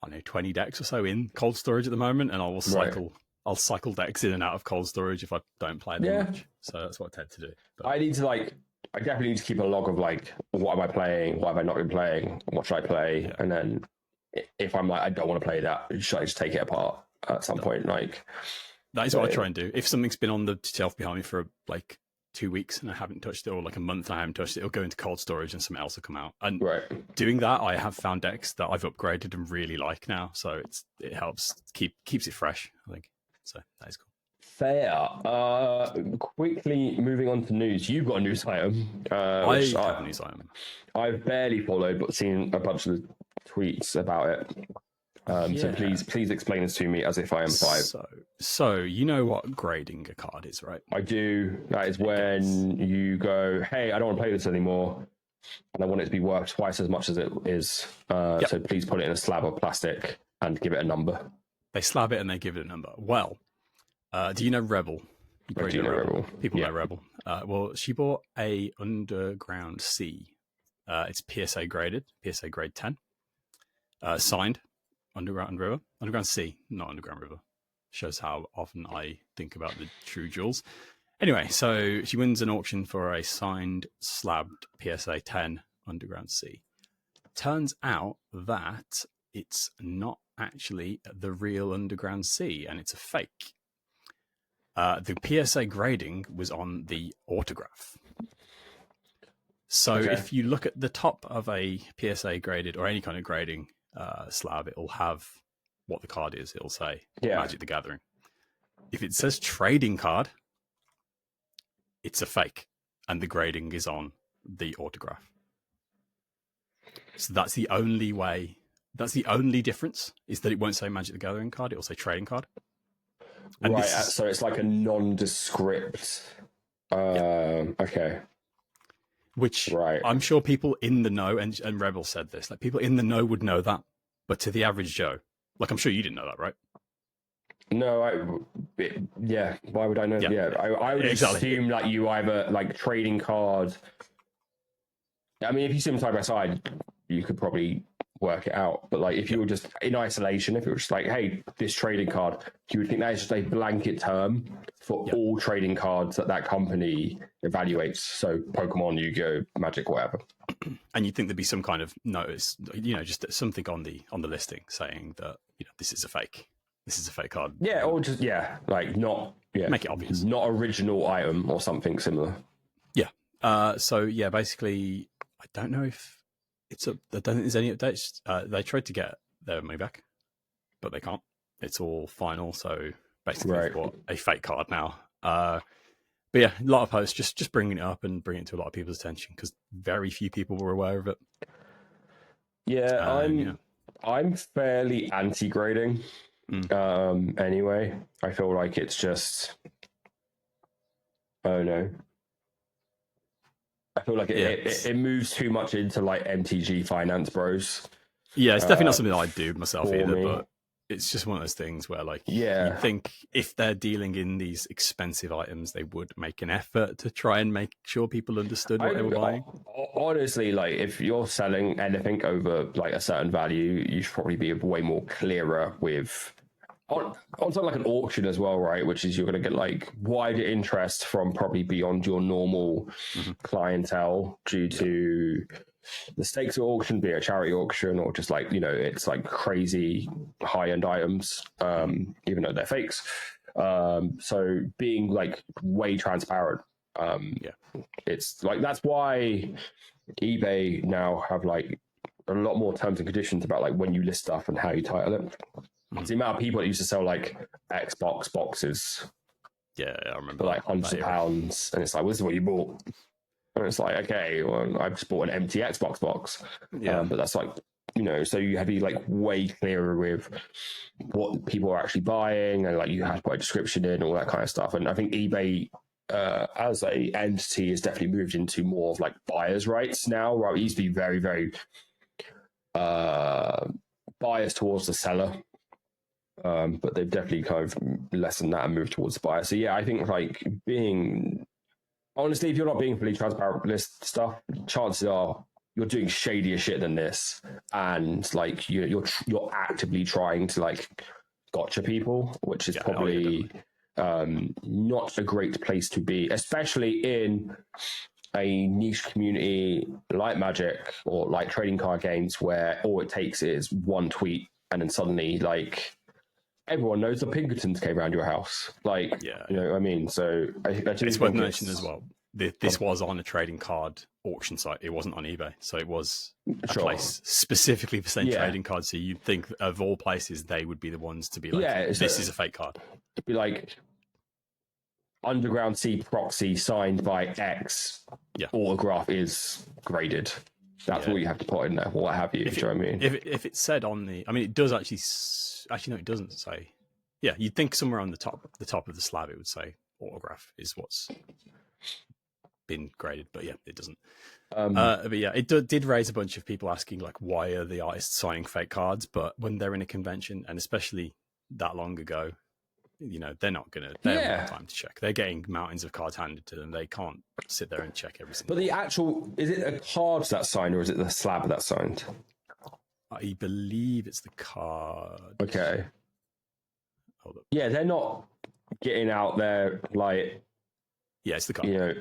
I don't know, 20 decks or so in Cold Storage at the moment, and I'll cycle decks in and out of Cold Storage if I don't play them much. So that's what I tend to do. But I definitely need to keep a log of like, what am I playing? What have I not been playing? What should I play? Yeah. And then if I'm like, I don't want to play that, should I just take it apart at some point? Like, that is what I try and do. If something's been on the shelf behind me for like 2 weeks and I haven't touched it, or like a month and I haven't touched it, it'll go into Cold Storage and something else will come out. And doing that, I have found decks that I've upgraded and really like now. So it helps keeps it fresh, I think. So that is cool. Fair. Quickly moving on to news. You've got a news item. I have a news item. I've barely followed, but seen a bunch of tweets about it. So please explain this to me as if I am 5. So you know what grading a card is, right? I do. That is when you go, hey, I don't want to play this anymore, and I want it to be worth twice as much as it is. So please put it in a slab of plastic and give it a number. They slab it and they give it a number. Well, do you know Rebel? I do know Rebel. People know Rebel. Well, she bought a Underground C. It's PSA graded, PSA grade 10. Signed. Underground C, not Underground River. Shows how often I think about the true jewels. Anyway, so she wins an auction for a signed slabbed PSA 10 Underground C. Turns out that it's not actually the real Underground C, and it's a fake. The PSA grading was on the autograph. So if you look at the top of a PSA graded or any kind of grading slab, it'll have what the card is. It'll say Magic the Gathering. If it says trading card, it's a fake, and the grading is on the autograph. So that's the only way. That's the only difference, is that it won't say Magic the Gathering card. It will say trading card. And so it's like a nondescript. Okay. Which I'm sure people in the know, and Rebel said this, like people in the know would know that, but to the average Joe, like I'm sure you didn't know that, right? No, why would I know? Yeah, I would assume that you either like trading card. I mean, if you see them side by side, you could probably work it out. But like, if you were just in isolation, if it was just like, hey, this trading card, you would think that is just a blanket term for all trading cards that company evaluates. So Pokemon, Yu-Gi-Oh, Magic, whatever. And you'd think there'd be some kind of notice, just something on the listing saying that this is a fake. This is a fake card. Yeah, or just make it obvious. Not original item or something similar. Yeah. So basically, I don't know if I don't think there's any updates. They tried to get their money back, but they can't. It's all final. So basically, they've bought a fake card now. But yeah, a lot of posts just bringing it up and bringing it to a lot of people's attention because very few people were aware of it. Yeah, I'm fairly anti-grading. Anyway, I feel like it's just, I don't know. I feel like it moves too much into like MTG finance bros. Yeah, it's definitely not something that I do myself either, but it's just one of those things where like you think if they're dealing in these expensive items, they would make an effort to try and make sure people understood what they were buying. Honestly, like if you're selling anything over like a certain value, you should probably be way more clearer with on something like an auction as well, right? Which is you're going to get like wider interest from probably beyond your normal clientele due to the stakes of auction, be it a charity auction or just like, it's like crazy high-end items, even though they're fakes. So being like way transparent, it's like, that's why eBay now have like a lot more terms and conditions about like when you list stuff and how you title it. The amount of people that used to sell like Xbox boxes, I remember, for like hundreds of pounds, and it's like, well, this is what you bought, and it's like, okay, well, I've just bought an empty Xbox box, but that's like, so you have to be like way clearer with what people are actually buying, and like you have to put a description in, all that kind of stuff. And I think eBay as a entity has definitely moved into more of like buyer's rights now, right? It used to be very, very biased towards the seller. But they've definitely kind of lessened that and moved towards the buyer. So yeah, I think like honestly, if you're not being fully transparent with this stuff, chances are you're doing shadier shit than this, and like you're actively trying to like gotcha people, which is probably not a great place to be, especially in a niche community like Magic or like trading card games, where all it takes is one tweet and then suddenly like everyone knows the Pinkertons came around your house. Like, you know what I mean? So it's worth mentioning as well. This was on a trading card auction site. It wasn't on eBay. So it was a place specifically for selling trading cards. So you'd think of all places, they would be the ones to be like, this is a fake card. It'd be like Underground Sea proxy signed by X. Autograph is graded. That's all you have to put in there, or what have you. Do you know what I mean? If it said on the, I mean, it does actually no, it doesn't say. Yeah, you'd think somewhere on the top of the slab it would say autograph is what's been graded, but yeah, it doesn't. But yeah, it did raise a bunch of people asking like, why are the artists signing fake cards? But when they're in a convention, and especially that long ago, you know, they're not gonna. They haven't got time to check. They're getting mountains of cards handed to them. They can't sit there and check every single. But the actual, is it a card that's signed, or is it the slab that's signed? I believe it's the card. Okay. Hold up. Yeah, they're not getting out there like. Yeah, it's the card. You know.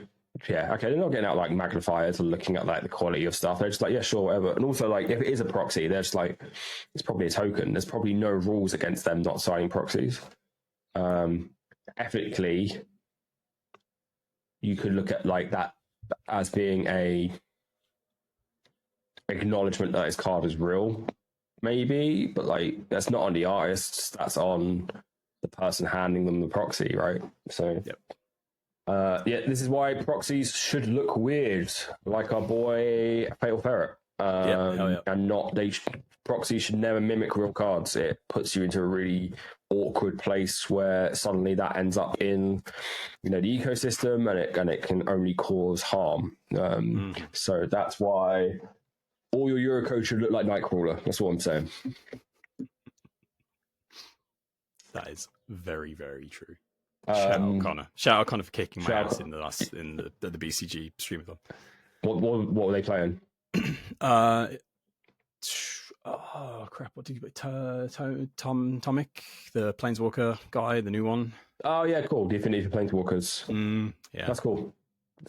Yeah, okay, they're not getting out like magnifiers and looking at like the quality of stuff. They're just like, yeah, sure, whatever. And also, like, if it is a proxy, they're just like, it's probably a token. There's probably no rules against them not signing proxies. Ethically, you could look at like that as being a acknowledgement that his card is real, maybe, but like that's not on the artists, that's on the person handing them the proxy, right? So this is why proxies should look weird, like our boy Fatal Ferret. And not proxies should never mimic real cards. It puts you into a really awkward place where suddenly that ends up in, you know, the ecosystem, and it can only cause harm. So that's why all your Eurocode should look like Nightcrawler. That's what I'm saying. That is very, very true. Shout out Connor for kicking my ass in the BCG streamathon. What were they playing? Oh crap! What did you play? Tomic, the Planeswalker guy, the new one. Oh yeah, cool. Definitive Planeswalkers. Yeah, that's cool.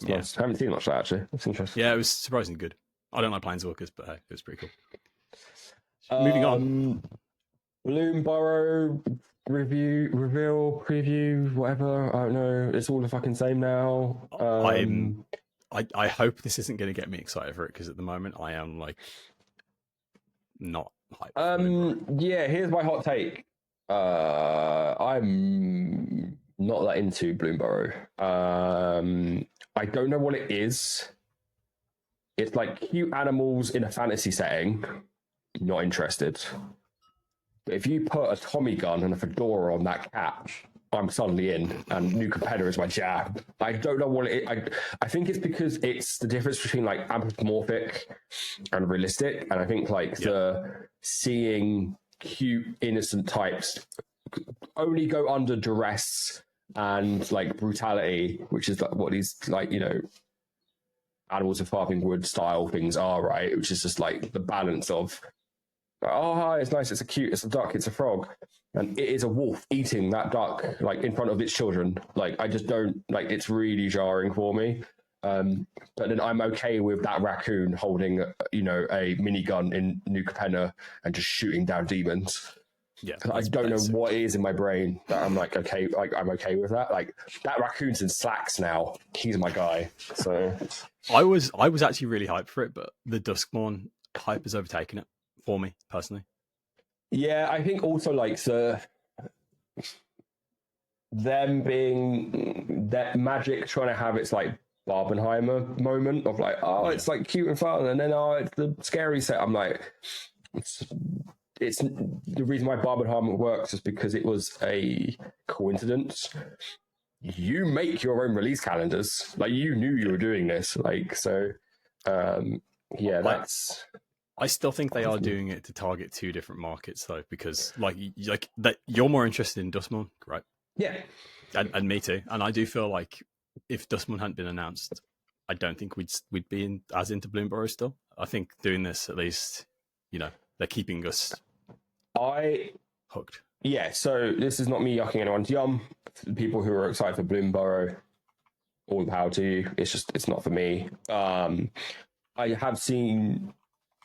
Nice. I haven't seen much of that actually. That's interesting. Yeah, it was surprisingly good. I don't like Planeswalkers, but hey, it was pretty cool. Moving on. Bloomburrow preview, whatever. I don't know. It's all the fucking same now. I hope this isn't going to get me excited for it, because at the moment I am like not hyped. Yeah, here's my hot take. I'm not that into Bloomburrow. I don't know what it is. It's like cute animals in a fantasy setting. Not interested. But if you put a Tommy gun and a fedora on that cat, I'm suddenly in, and New Capenna is my jam. I don't know what it is. I think it's because it's the difference between like anthropomorphic and realistic, and I think like the seeing cute innocent types only go under duress and like brutality, which is like what these like, you know, Animals of Farthing Wood style things are, right? Which is just like the balance of, oh hi, it's nice, it's a duck, it's a frog, and it is a wolf eating that duck like in front of its children. Like I just don't like, it's really jarring for me. But then I'm okay with that raccoon holding, you know, a minigun in New Capenna and just shooting down demons. Yeah, I don't know what it is in my brain that I'm like, okay, like I'm okay with that. Like that raccoon's in slacks now. He's my guy. So I was actually really hyped for it, but the Duskmourn hype has overtaken it for me personally. Yeah, I think also like them being that Magic trying to have its like Barbenheimer moment of like, oh, it's like cute and fun, and then it's the scary set. I'm like, it's the reason why Barbenheimer works is because it was a coincidence. you make your own release calendars. Like, you knew you were doing this. Like, so, yeah, that's. I still think they are doing it to target two different markets, though, because like that you're more interested in Dustmoon, right? Yeah, and me too. And I do feel like if Dustmoon hadn't been announced, I don't think we'd be as into Bloomburrow still. I think doing this, at least, they're keeping us hooked. Yeah, so this is not me yucking anyone's yum. People who are excited for Bloomburrow, all the power to you. It's not for me. I have seen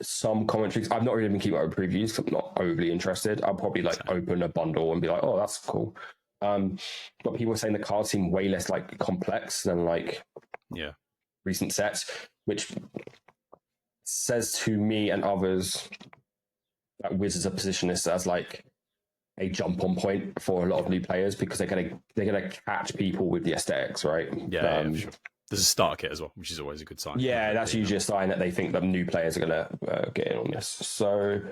some commentaries. I've not really been keeping up with previews because I'm not overly interested. I'll probably open a bundle and be like, oh, that's cool. But people are saying the cards seem way less complex than recent sets, which says to me and others that Wizards are positioning this as a jump on point for a lot of new players because they're gonna catch people with the aesthetics, right? Yeah, for sure. There's a starter kit as well, which is always a good sign. Yeah, that's usually a sign that they think that new players are gonna get in on this. So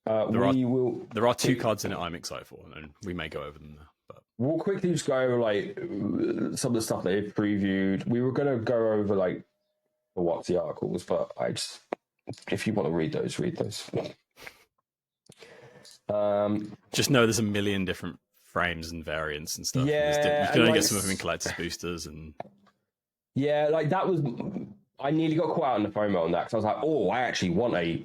there are two cards in it I'm excited for, and we may go over them now. But we'll quickly just go over some of the stuff they've previewed. We were gonna go over the what's the articles, but if you want to read those, read those. Just know there's a million different frames and variants and stuff. Yeah, you can only get some of them in collector's boosters and. Yeah, that was. I nearly got caught out in the FOMO on that because I was like, oh, I actually want a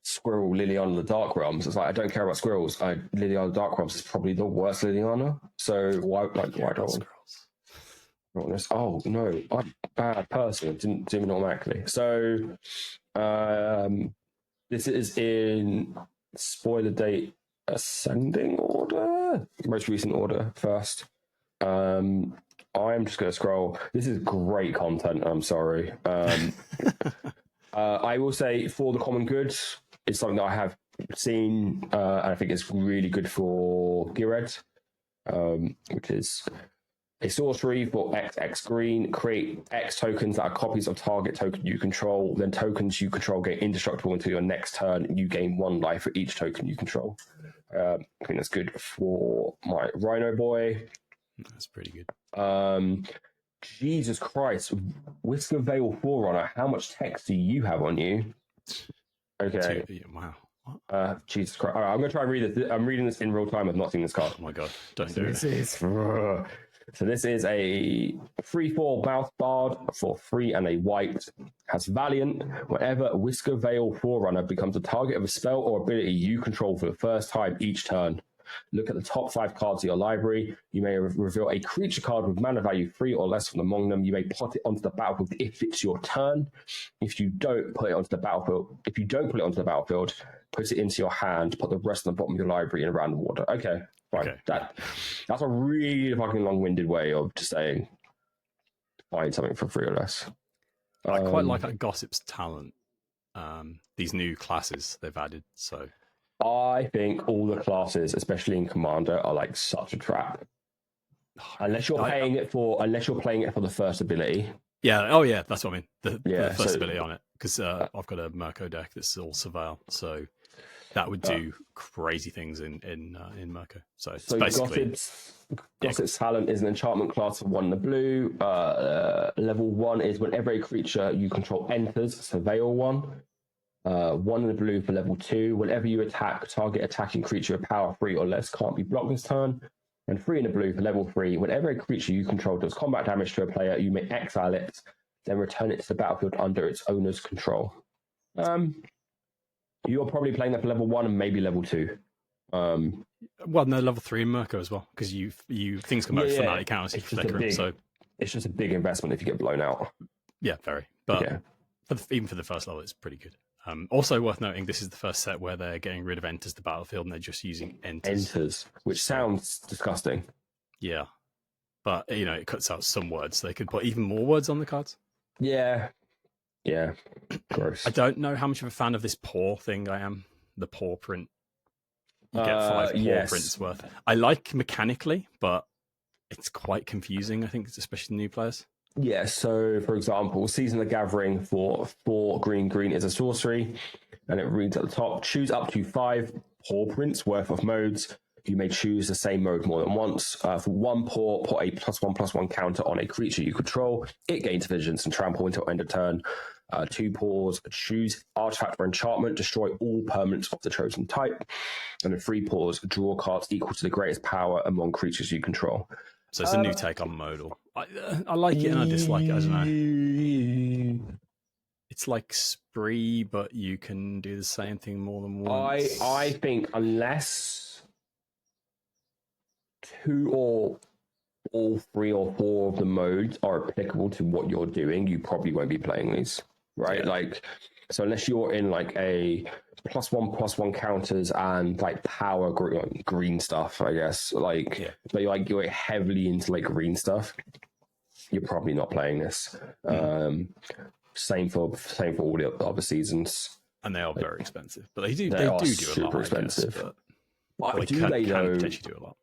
Squirrel Liliana of the Dark Realms. It's I don't care about squirrels. Liliana of the Dark Realms is probably the worst Liliana. So why do I want this? Oh no, I'm a bad person. Didn't do it automatically. So this is in spoiler date ascending order, most recent order first. I'm just going to scroll. This is great content. I'm sorry. I will say for the common good, it's something that I have seen, and I think it's really good for Gired, which is a sorcery for X green. Create X tokens that are copies of target token you control. Then tokens you control get indestructible until your next turn. You gain 1 life for each token you control. I think that's good for my Rhino boy. That's pretty good. Jesus Christ, Whisker Veil Forerunner, how much text do you have on you? Okay. Wow. Jesus Christ. All right, I'm going to try and read this. I'm reading this in real time. I've not seen this card. Oh my God. Don't do it. So this is a 3/4 Mouth Bard for 3 and a white. Has Valiant. Whenever Whisker Veil Forerunner becomes a target of a spell or ability you control for the first time each turn. Look at the top 5 cards of your library. You may reveal a creature card with mana value 3 or less from among them. You may put it onto the battlefield if it's your turn. If you don't put it onto the battlefield, put it into your hand. Put the rest on the bottom of your library in a random order. Okay, fine. Okay. That's a really fucking long-winded way of just saying find something for 3 or less. I quite like Gossip's talent. These new classes they've added. So. I think all the classes, especially in Commander, are such a trap. Unless you're playing it for the first ability. Yeah. Oh, yeah. That's what I mean. The first ability on it, because I've got a Mirko deck that's all Surveil, so that would do crazy things in Mirko. So basically, Gossip's talent is an enchantment class of 1 in the blue. Level 1 is whenever a creature you control enters, Surveil 1. 1 in the blue for level 2. Whenever you attack, target attacking creature of power 3 or less can't be blocked this turn. And 3 in the blue for level 3. Whenever a creature you control does combat damage to a player, you may exile it, then return it to the battlefield under its owner's control. You're probably playing that for level 1 and maybe level 2. Well, no, level 3 in Mirko as well, because you things come back from that counters if you flicker them. So it's just a big investment if you get blown out. Yeah, very. But even for the first level, it's pretty good. Also worth noting, this is the first set where they're getting rid of enters the battlefield and they're just using enters. Which sounds disgusting. Yeah. But, it cuts out some words. They could put even more words on the cards. Yeah. Yeah. Gross. I don't know how much of a fan of this paw thing I am. The paw print. You get 5 paw prints worth. I like mechanically, but it's quite confusing, I think, especially new players. Yeah, so for example, Season of the Gathering for 4 green is a sorcery, and it reads at the top: choose up to 5 paw prints worth of modes. You may choose the same mode more than once. For 1 paw, put a +1/+1 counter on a creature you control. It gains vigilance and trample until end of turn. 2 paws, choose artifact or enchantment, destroy all permanents of the chosen type. And then 3 paws, draw cards equal to the greatest power among creatures you control. So it's a new take on modal. I like it and I dislike it. I don't know. It's like Spree, but you can do the same thing more than once. I think unless 2 or all 3 or 4 of the modes are applicable to what you're doing, you probably won't be playing these, right? Yeah. Like, so unless you're in like a +1/+1 counters and like power green stuff, I guess, like, but you're heavily into like green stuff, you're probably not playing this. Same for all the other seasons, and they are very expensive. But they do are do a lot. super expensive. I guess, but they do can they though? potentially do a lot.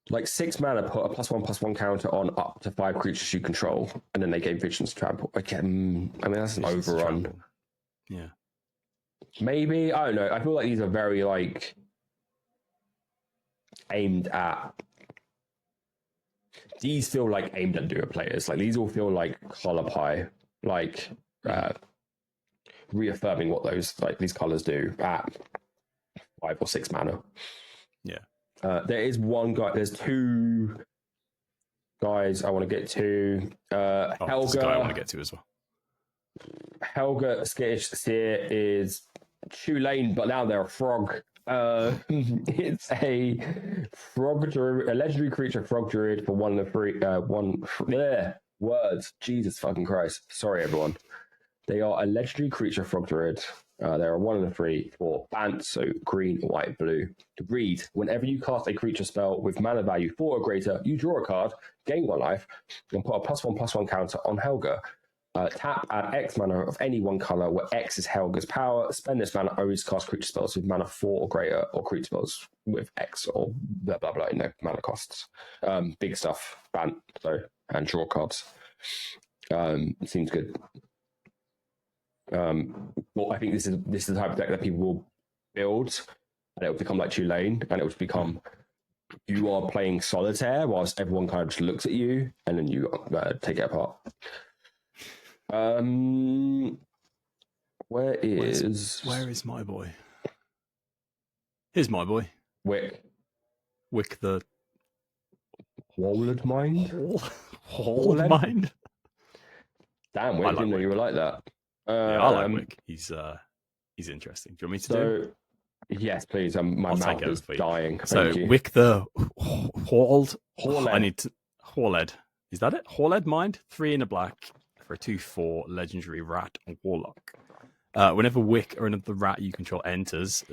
Like 6 mana, put a +1/+1 counter on up to 5 creatures you control, and then they gain vigilance trample. Again, I mean that's an overrun. Trample. Yeah, maybe, I don't know. I feel like these are very like aimed at. These feel like aimed at duo players. Like these all feel like color pie, like reaffirming what these colors do at 5 or 6 mana. Yeah. There is one guy. There's 2 guys I want to get to. Helga. There's a guy I want to get to as well. Helga Skittish Seer is Tulane, but now they're a frog. It's a frog druid, a legendary creature, frog druid for 1 and 3. Words. Jesus fucking Christ. Sorry, everyone. They are a legendary creature, frog druid. There are 1 and 3 for Bant, so green, white, blue. To read, whenever you cast a creature spell with mana value 4 or greater, you draw a card, gain 1 life, and put a +1/+1 counter on Helga. Tap, add X mana of any one color where X is Helga's power. Spend this mana only to cast creature spells with mana 4 or greater, or creature spells with X or blah blah blah. No mana costs. Big stuff. Bant, so, and draw cards. Seems good. Well, I think this is the type of deck that people will build, and it will become like Tulane, and it will become you are playing solitaire whilst everyone kind of just looks at you, and then you take it apart. Where is my boy? Here's my boy. Wick the Walled Mind? Walled Mind? Damn, Wick, I didn't know you were like that. Yeah, I like Wick. He's interesting. Do you want me to do? Yes, please. My mouth is dying. So Wick the Horled. I need to Horled. Is that it? Horled Mind. 3 in a black for a 2/4 legendary rat warlock. Whenever Wick or another rat you control enters,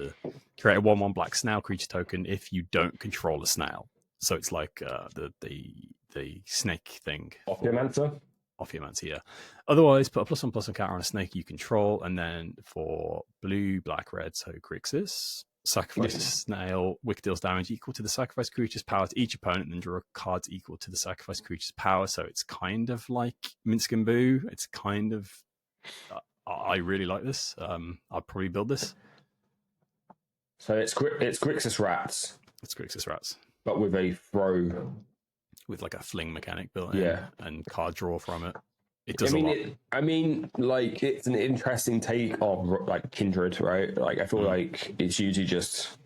create a 1/1 black snail creature token if you don't control a snail. So it's like the snake thing. Ophiomancer, yeah. Otherwise, put a +1/+1 counter on a snake you control, and then for blue, black, red, so Grixis, sacrifice a snail. Wick deals damage equal to the sacrificed creature's power to each opponent, and then draw cards equal to the sacrificed creature's power. So it's kind of like Minsk and Boo. It's kind of. I really like this. I'd probably build this. So it's Grixis Rats. It's Grixis Rats, but with a throw. With like a fling mechanic built in, and card draw from it. It does like it's an interesting take on like Kindred, right? Like I feel like it's usually just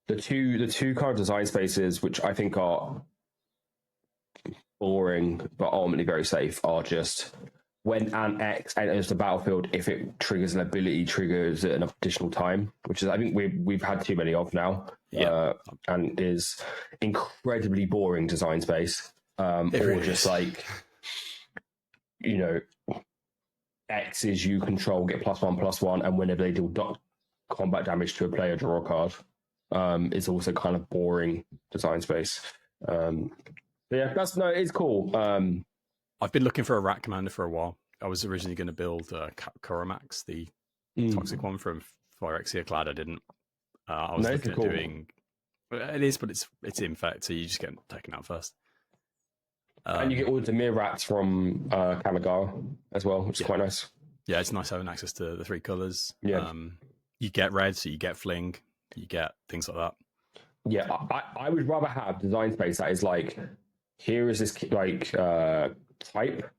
the two kind of design spaces which I think are boring but ultimately very safe are just when an X enters the battlefield, if it triggers an ability, triggers an additional time, which is I think we've had too many of now. And is incredibly boring design space. Or just like, X's you control get +1/+1, and whenever they do combat damage to a player, draw a card. Is also kind of boring design space. It's cool. I've been looking for a rat commander for a while. I was originally going to build Koromax, the toxic one from Phyrexia Clad. I didn't. I was looking at doing. It is, but it's infect, so you just get taken out first. And you get all the Demir rats from Kamigawa as well, which is quite nice. Yeah, it's nice having access to the 3 colors. Yeah. You get red, so you get fling. you get things like that. Yeah, I would rather have design space that is like, here is this like type,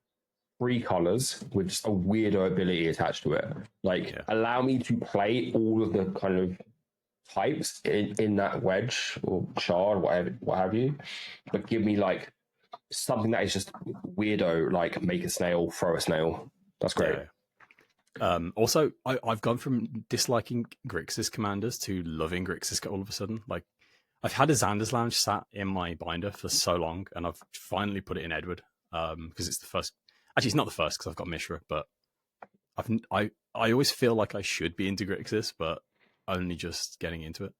3 colors with just a weirdo ability attached to it. Like, allow me to play all of the kind of types in that wedge or shard, whatever, what have you, but give me like something that is just weirdo, like make a snail, throw a snail. That's great. Also, I've gone from disliking Grixis commanders to loving Grixis all of a sudden. Like, I've had a Xander's Lounge sat in my binder for so long, and I've finally put it in Edward because it's the first. Actually, it's not the first because I've got Mishra, but I always feel like I should be into Grixis, but only just getting into it.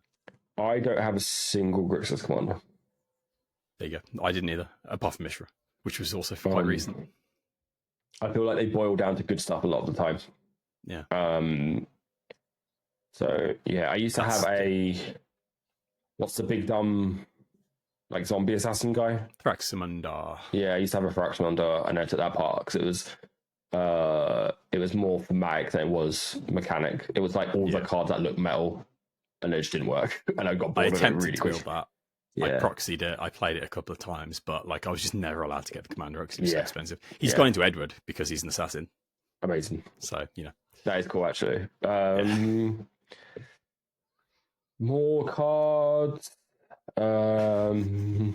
I don't have a single Grixis commander. There you go. I didn't either, apart from Mishra, which was also quite recent. I feel like they boil down to good stuff a lot of the time. Yeah. So yeah, I used to have a what's the big dumb like zombie assassin guy? Thraximundar. Yeah, I used to have a Thraximundar, and I took that part because it was more thematic than it was mechanic. It was like all the cards that looked metal, and it just didn't work. And I got bored of it really quick. That. Yeah. I proxied it. I played it a couple of times, but like I was just never allowed to get the commander because it was so expensive. He's gone into Edward because he's an assassin. Amazing. So that is cool actually. More cards. So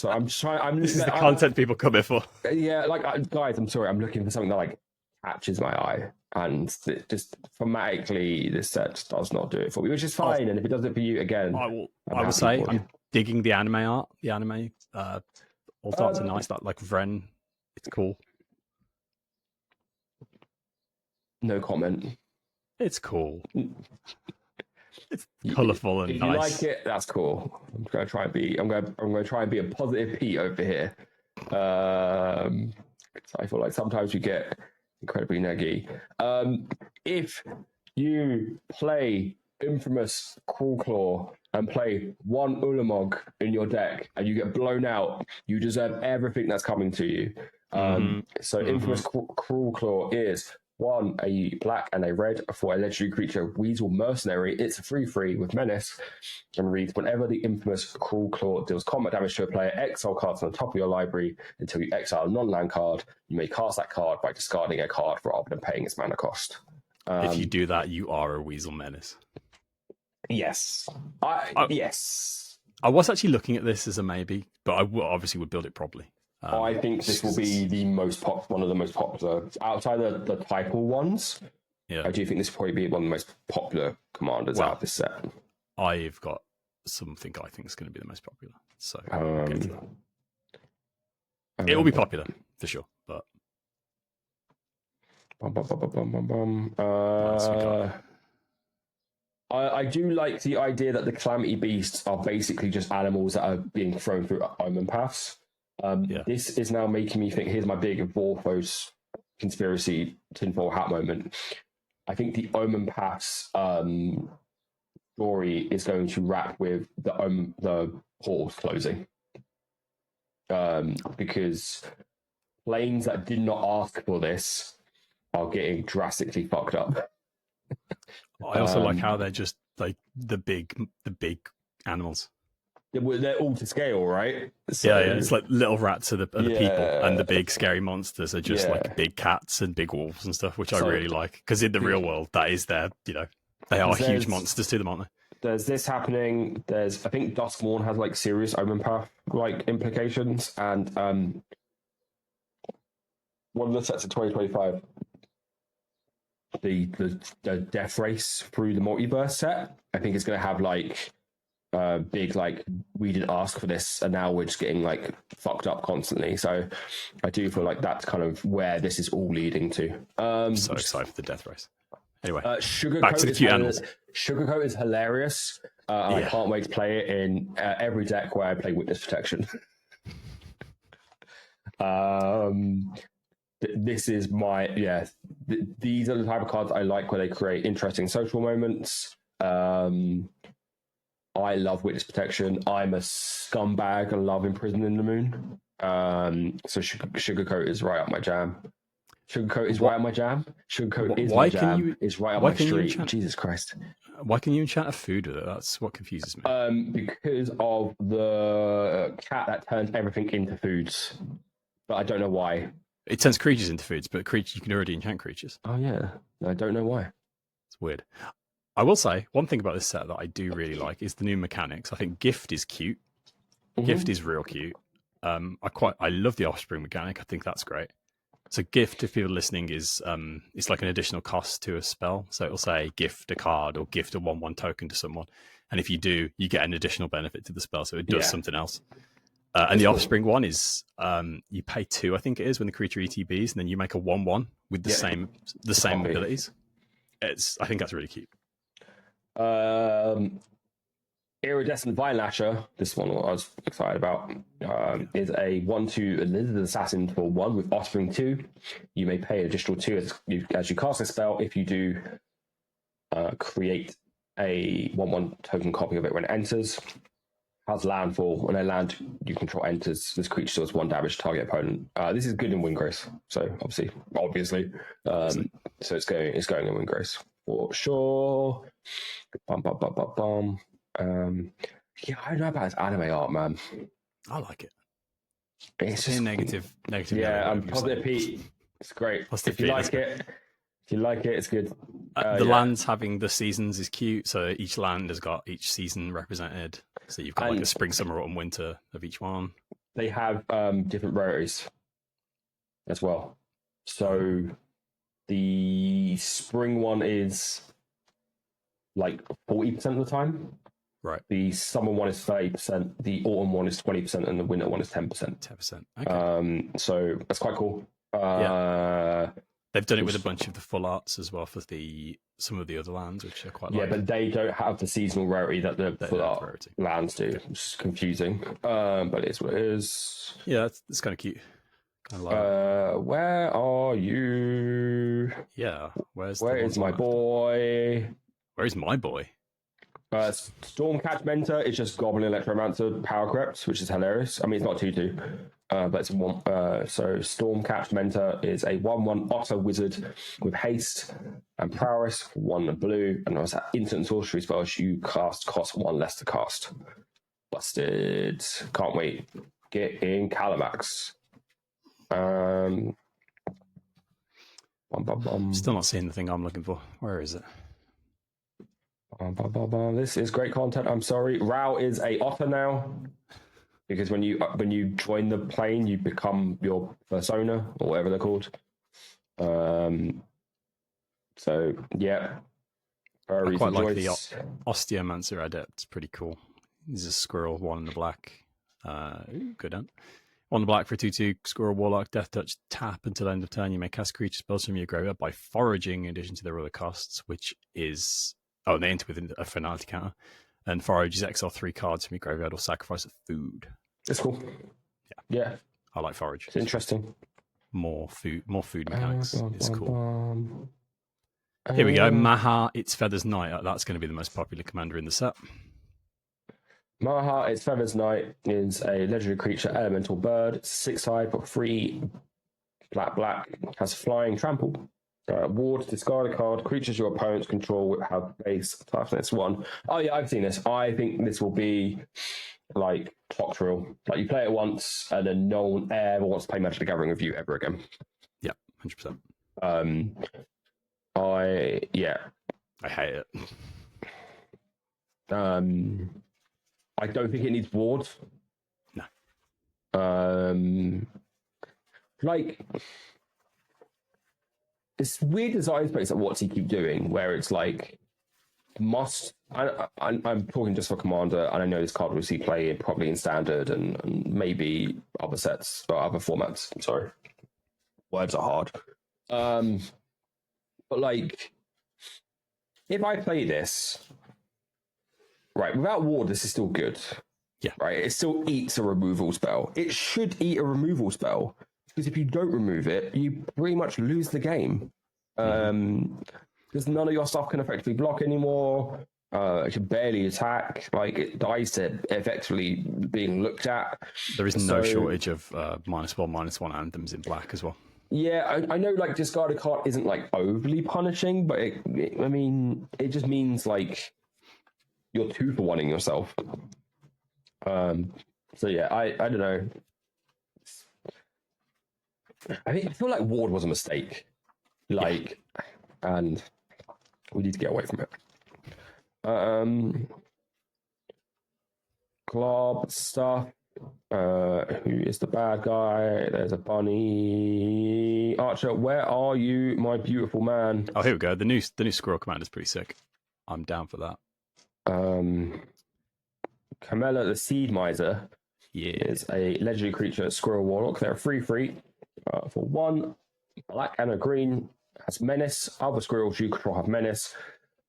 I'm just trying. This is the content people come here for. Yeah, like guys, I'm sorry. I'm looking for something that like catches my eye, and just thematically, this set does not do it for me, which is fine. And if it does it for you again, I will say I'm digging the anime art. The anime all sorts are nice. Like Vren, it's cool. No comment. It's cool. It's colourful and if nice. You like it? That's cool. I'm going to try and be a positive Pete over here. I feel like sometimes you get incredibly neggy. If you play Infamous Crawlclaw and play 1 Ulamog in your deck and you get blown out, you deserve everything that's coming to you. Infamous Crawlclaw is 1, a black and a red for a legendary creature, Weasel Mercenary. It's a 3/3 with menace and reads, whenever the infamous Crawlclaw deals combat damage to a player, exile cards on the top of your library until you exile a non-land card. You may cast that card by discarding a card rather than paying its mana cost. If you do that, you are a Weasel Menace. Yes. Yes. I was actually looking at this as a maybe, but I obviously would build it properly. I think this will be one of the most popular outside the Typal ones. Yeah, I do think this will probably be one of the most popular commanders out of this set. I've got something I think is going to be the most popular, so it will be popular for sure. But I do like the idea that the Calamity Beasts are basically just animals that are being thrown through omen paths. This is now making me think, here's my big Vorthos conspiracy tinfoil hat moment. I think the Omen Paths story is going to wrap with the portals closing. Because planes that did not ask for this are getting drastically fucked up. I also like how they're just like the big animals. They're all to scale, right? So, yeah, it's like little rats are the people, and the big scary monsters are just like big cats and big wolves and stuff, which I really like. Because in the real world, that is their, they are huge monsters to them, aren't they? There's this happening. I think Duskmourn has like serious Omen Path like implications, and one of the sets of 2025, the Death Race through the multiverse set, I think is going to have like big like, we didn't ask for this and now we're just getting like fucked up constantly. So I do feel like that's kind of where this is all leading to. I'm so excited for the Death Race. Anyway, back to the cute animals. Sugarcoat is hilarious. I can't wait to play it in every deck where I play Witness Protection. This is my these are the type of cards I like where they create interesting social moments. I love Witness Protection. I'm a scumbag. I love Imprison in the Moon. So Sugarcoat is right up my jam. Sugarcoat is right on my jam. Sugarcoat is Why my can jam. you- It's right on why my can you street. enchant- Jesus Christ. Why can you enchant a food with it? That's what confuses me. Because of the cat that turns everything into foods. But I don't know why. It turns creatures into foods, but creatures you can already enchant creatures. Oh yeah. I don't know why. It's weird. I will say one thing about this set that I do really like is the new mechanics. I think Gift is cute. Mm-hmm. Gift is real cute. I love the Offspring mechanic. I think that's great. So Gift, if people are listening, is it's like an additional cost to a spell. So it'll say gift a card or gift a 1/1 token to someone, and if you do, you get an additional benefit to the spell. So it does something else. And the Offspring one is you pay 2, I think it is, when the creature ETBs, and then you make a 1/1 with the same abilities. I think that's really cute. Iridescent Vine Lasher, this one I was excited about, is a 1/2 Lizard Assassin for 1 with Offspring 2. You may pay an additional 2 as you cast a spell. If you do, create a 1/1 token copy of it when it enters. Has landfall. When a land you control enters, this creature deals 1 damage to target opponent. This is good in Windgrace, so obviously. So it's going in Windgrace for sure. Yeah, I don't know about this anime art, man. I like it. It's just negative. Yeah, I'm positive Pete. It's great. Positive If you like it, it's good. The lands having the seasons is cute. So each land has got each season represented. So you've got like a spring, summer, autumn, winter of each one. They have different rarities as well. So the spring one is like 40% of the time. Right. The summer one is 30%, the autumn one is 20%, and the winter one is 10%. 10%. Okay. So that's quite cool. They've done it with a bunch of the full arts as well for some of the other lands, which are quite but they don't have the seasonal rarity that the full art lands do. It's confusing, but it's what it is. Yeah, it's kind of cute. Kind of like where are you? Yeah, where is my boy? Where's my boy? Stormcatch Mentor is just Goblin Electromancer Power Crept, which is hilarious. I mean, it's not 2/2, but it's 1. So Stormcatch Mentor is a 1/1 Otter Wizard with haste and prowess, 1 blue, and also instant sorcery spells you cast cost 1 less to cast. Busted. Can't wait. Get in Calamax. Still not seeing the thing I'm looking for. Where is it? This is great content. I'm sorry. Rao is a otter now, because when you join the plane, you become your persona or whatever they're called. So yeah, I quite like the Osteomancer Adept. It's pretty cool. He's a squirrel, 1 in the black. Good on. 1 in the black for 2/2 squirrel warlock. Death touch. Tap until end of turn. You may cast creature spells from your graveyard by foraging in addition to their other costs, which is. Oh, and they enter with a finality counter. And forage is exile 3 cards from your graveyard or sacrifice a food. It's cool. Yeah. I like forage. It's interesting. More food mechanics. It's cool. Here we go. Maha, It's Feathers Knight. That's going to be the most popular commander in the set. Maha, It's Feathers Knight is a legendary creature, elemental bird. It's 6/5, but 3 black. Has flying trample. Ward, discard a card. Creatures your opponents control have base toughness 1. Oh yeah, I've seen this. I think this will be like Toctril. Like you play it once, and then no one ever wants to play Magic the Gathering with you ever again. Yeah, 100%. I hate it. I don't think it needs Ward. No. Like. It's weird design space at what's he keep doing, where it's like I'm talking just for Commander, and I know this card will see play probably in Standard and maybe other sets or other formats. I'm sorry, words are hard. But like, if I play this right without Ward, this is still good. Yeah, right. It still eats a removal spell. It should eat a removal spell. Because if you don't remove it, you pretty much lose the game. Because none of your stuff can effectively block anymore. It can barely attack. Like, it dies to effectively being looked at. There is no shortage of -1/-1 anthems in black as well. Yeah, I know like discard a card isn't like overly punishing, but I mean, it just means like you're 2-for-1ing yourself. So yeah, I don't know. I feel like Ward was a mistake. Like, and we need to get away from it. Glob stuff. Who is the bad guy? There's a bunny. Archer, where are you, my beautiful man? Oh, here we go. The new squirrel command is pretty sick. I'm down for that. Camilla the Seed Miser is a legendary creature, Squirrel Warlock. They're 3/3 for 1 black and a green. Has menace. Other squirrels you control have menace.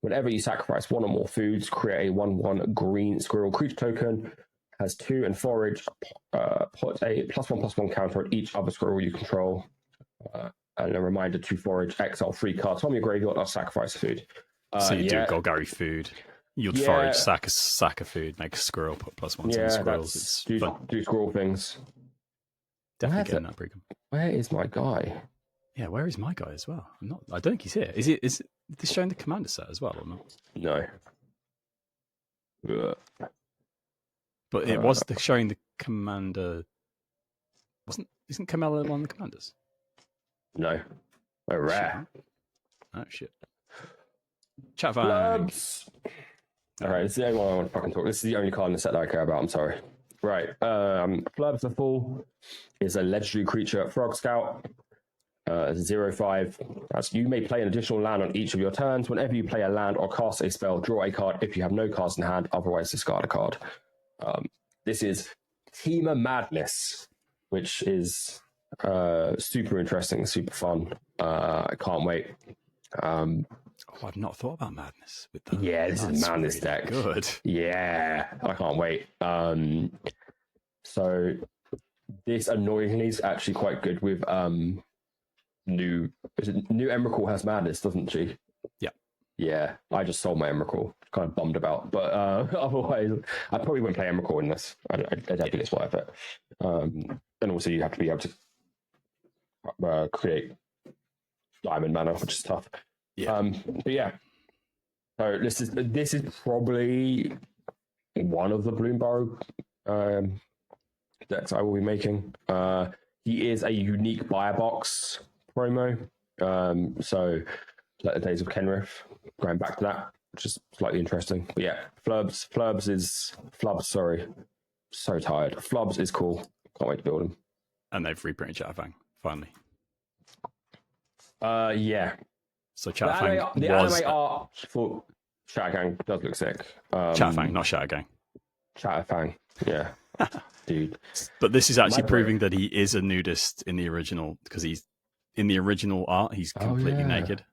Whenever you sacrifice 1 or more foods, create a 1/1 green squirrel creature token. Has 2 and forage. Put a +1/+1 counter on each other squirrel you control. And a reminder to forage, exile 3 cards from your graveyard or sacrifice a food. So you do Golgari food. You'd forage, sack a food, make a squirrel, put +1 on the squirrels. It's fun. Do squirrel things. Definitely getting that pregame. Where is my guy? Yeah, where is my guy as well? I don't think he's here. Is this showing the commander set as well or not? No. But it was showing the commander. Isn't Camilla one of the commanders? No. Oh, rare. Oh shit. Chat van. All right, this is the only one I want to fucking talk. This is the only card in the set that I care about. I'm sorry. Right. Flurbs the Fool is a legendary creature, Frog Scout. 0/5. As you may play an additional land on each of your turns. Whenever you play a land or cast a spell, draw a card if you have no cards in hand. Otherwise, discard a card. This is Teamer Madness, which is super interesting, super fun. I can't wait. I've not thought about Madness with that. Yeah, this is Madness really deck. Good. Yeah, I can't wait. So this annoyingly is actually quite good with new Emrakul has Madness, doesn't she? Yeah. Yeah, I just sold my Emrakul. Kind of bummed about, but otherwise, I probably wouldn't play Emrakul in this. I don't think it's worth it. And also, you have to be able to create diamond mana, which is tough. Yeah. But yeah. So this is probably one of the Bloomburrow decks I will be making. He is a unique buyer box promo. So like the days of Kenrith, going back to that, which is slightly interesting. But yeah, Flubs, sorry. So tired. Flubs is cool. Can't wait to build him. And they've reprinted Chatafang, finally. Yeah. So Chatafang the anime art for Chatafang does look sick. Chatafang, not Chatafang. Chatafang, yeah. Dude. But this is actually proving that he is a nudist in the original, because he's in the original art, he's completely naked.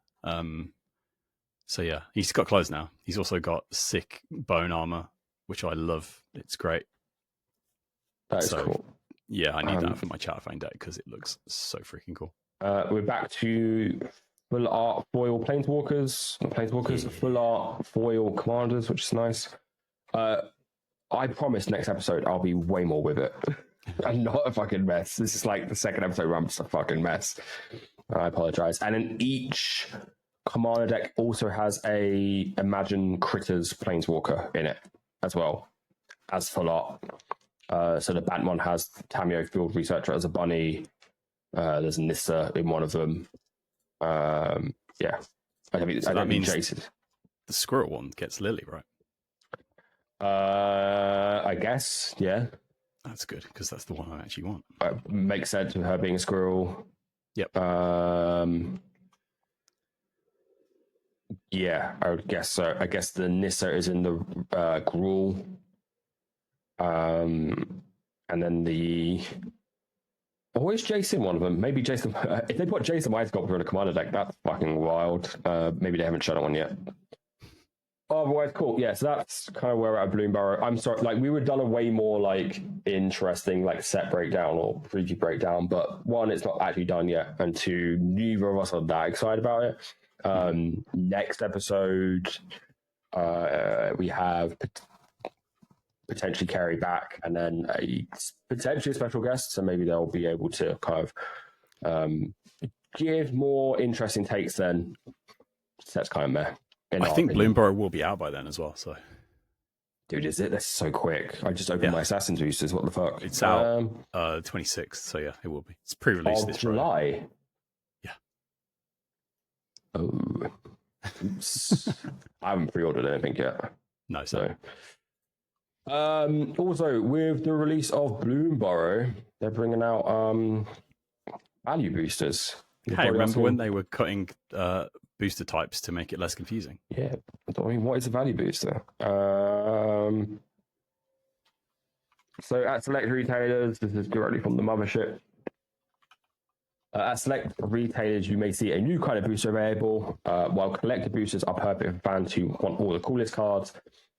So yeah, he's got clothes now. He's also got sick bone armor, which I love. It's great. That is cool. Yeah, I need that for my Chatafang deck because it looks so freaking cool. We're back to full art foil Planeswalkers, full art foil commanders, which is nice. I promise next episode I'll be way more with it. I'm not a fucking mess. This is like the second episode where I'm just a fucking mess. I apologize. And then each commander deck also has a Imagine Critters Planeswalker in it as well as full art. So the Bant one has Tamio Field Researcher as a bunny. There's Nissa in one of them. Yeah. I don't mean Jason. The squirrel one gets Lily, right? I guess, yeah. That's good, because that's the one I actually want. Makes sense with her being a squirrel. Yep. Yeah, I would guess so. I guess the Nissa is in the Gruul. And then the... Oh, is Jason one of them? Maybe Jason... if they put Jason Weisgolper in a commander deck, that's fucking wild. Maybe they haven't shown it one yet. Otherwise, cool. Yeah, so that's kind of where we're at Bloomburrow. I'm sorry, like we would have done a way more like interesting like set breakdown or preview breakdown, but one, it's not actually done yet, and two, neither of us are that excited about it. Next episode, we have potentially Kerri back, and then potentially a special guest, so maybe they'll be able to kind of Give more interesting takes then. That's kind of meh. I think Bloomburrow will be out by then as well. So, dude, is it? That's so quick. I just opened my Assassin's boosters. What the fuck? It's out 26th. So yeah, it will be. It's pre-released this July. Friday. Yeah. Oh. Oops. I haven't pre-ordered anything yet. No, so. Also, with the release of Bloomburrow, they're bringing out value boosters. Hey, remember when they were cutting booster types to make it less confusing? Yeah. I mean, what is a value booster? So at select retailers, this is directly from the mothership. At select retailers, you may see a new kind of booster available. While collector boosters are perfect for fans who want all the coolest cards,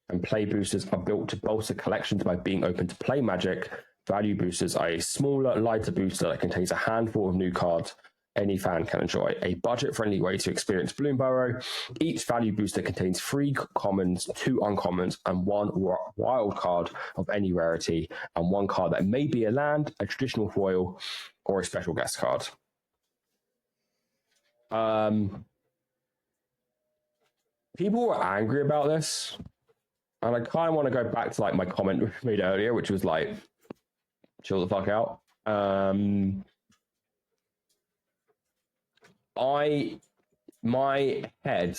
and play boosters are built to bolster collections by being open to play Magic, value boosters are a smaller, lighter booster that contains a handful of new cards any fan can enjoy. A budget-friendly way to experience Bloomburrow. Each value booster contains 3 commons, 2 uncommons, and 1 wild card of any rarity, and 1 card that may be a land, a traditional foil, or a special guest card. People were angry about this, and I kind of want to go back to like my comment we made earlier, which was like, chill the fuck out. My head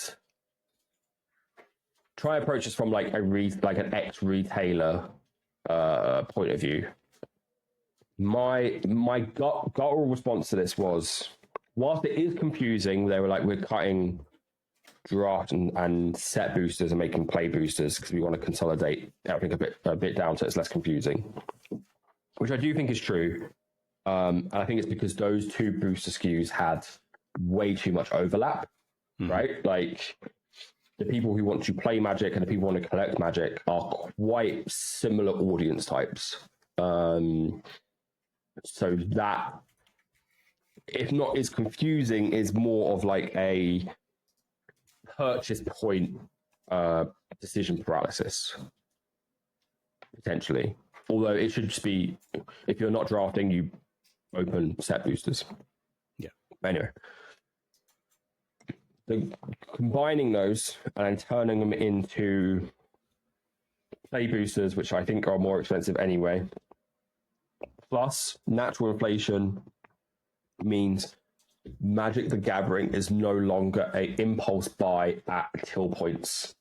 try approach this from like an ex-retailer point of view. My gut response to this was, whilst it is confusing, they were like, we're cutting draft and set boosters and making play boosters because we want to consolidate everything a bit down so it's less confusing, which I do think is true. And I think it's because those 2 booster SKUs had way too much overlap, right? Like the people who want to play Magic and the people who want to collect Magic are quite similar audience types. So that, if not is confusing, is more of like a purchase point decision paralysis, potentially. Although it should just be, if you're not drafting, you open set boosters. Yeah. Anyway. Combining those and then turning them into play boosters, which I think are more expensive anyway, plus natural inflation means Magic the Gathering is no longer a impulse buy at till points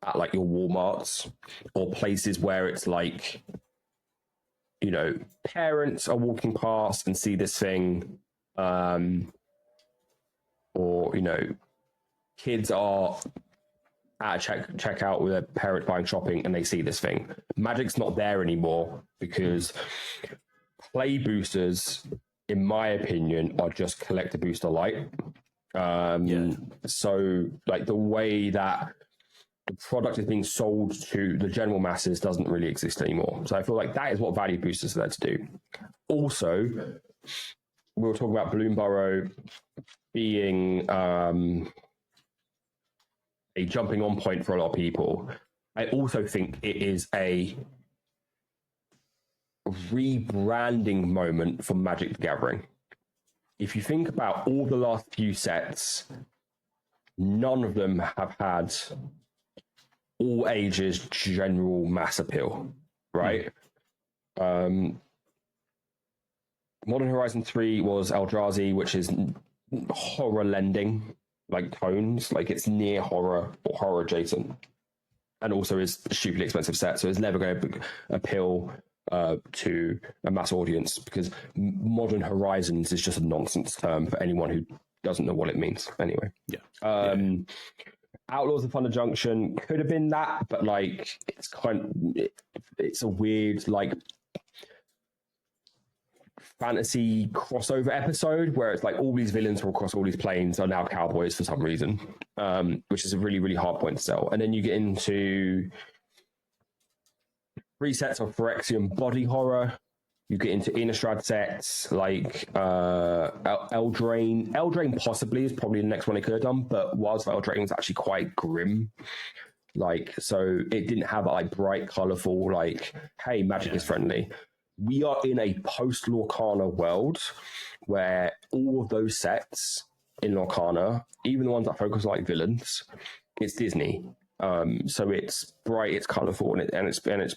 at like your Walmarts or places where it's like, you know, parents are walking past and see this thing, or, you know, kids are at a checkout with a parent buying shopping and they see this thing. Magic's not there anymore because play boosters, in my opinion, are just collector booster light. So like the way that the product is being sold to the general masses doesn't really exist anymore. So I feel like that is what value boosters are there to do. Also, we were talking about Bloomburrow being a jumping on point for a lot of people. I also think it is a rebranding moment for Magic the Gathering. If you think about all the last few sets, none of them have had all ages general mass appeal, right? Modern Horizon 3 was Eldrazi, which is horror lending, like tones, like it's near horror or horror adjacent, and also is a stupidly expensive set, so it's never going to appeal to a mass audience because Modern Horizons is just a nonsense term for anyone who doesn't know what it means. Anyway, Outlaws of Thunder Junction could have been that, but like it's a weird like fantasy crossover episode where it's like all these villains from across all these planes are now cowboys for some reason, which is a really, really hard point to sell. And then you get into 3 sets of Phyrexian body horror. You get into Innistrad sets like Eldraine. Eldraine possibly is probably the next one they could have done, but Wilds of Eldraine was actually quite grim. Like, so it didn't have like bright, colorful, like, hey, Magic is friendly. we are in a post-Lorcana world where all of those sets in Lorcana, even the ones that focus on like villains, it's Disney. So it's bright, it's colourful, and it's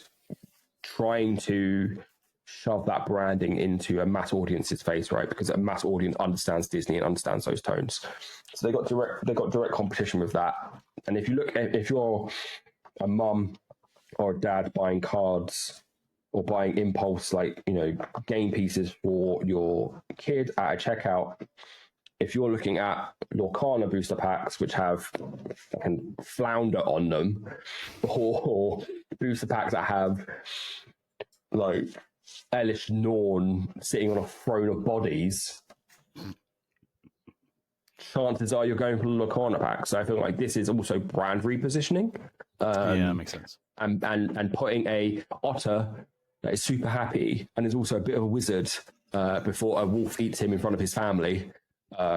trying to shove that branding into a mass audience's face, right? Because a mass audience understands Disney and understands those tones. So they got direct competition with that. And if you're a mum or a dad buying cards or buying impulse, like, game pieces for your kid at a checkout, if you're looking at Lorcana booster packs, which have fucking flounder on them, or booster packs that have like Elish Norn sitting on a throne of bodies, chances are you're going for the Lorcana pack. So I feel like this is also brand repositioning. Yeah, that makes sense. And putting a otter that is super happy and is also a bit of a wizard before a wolf eats him in front of his family,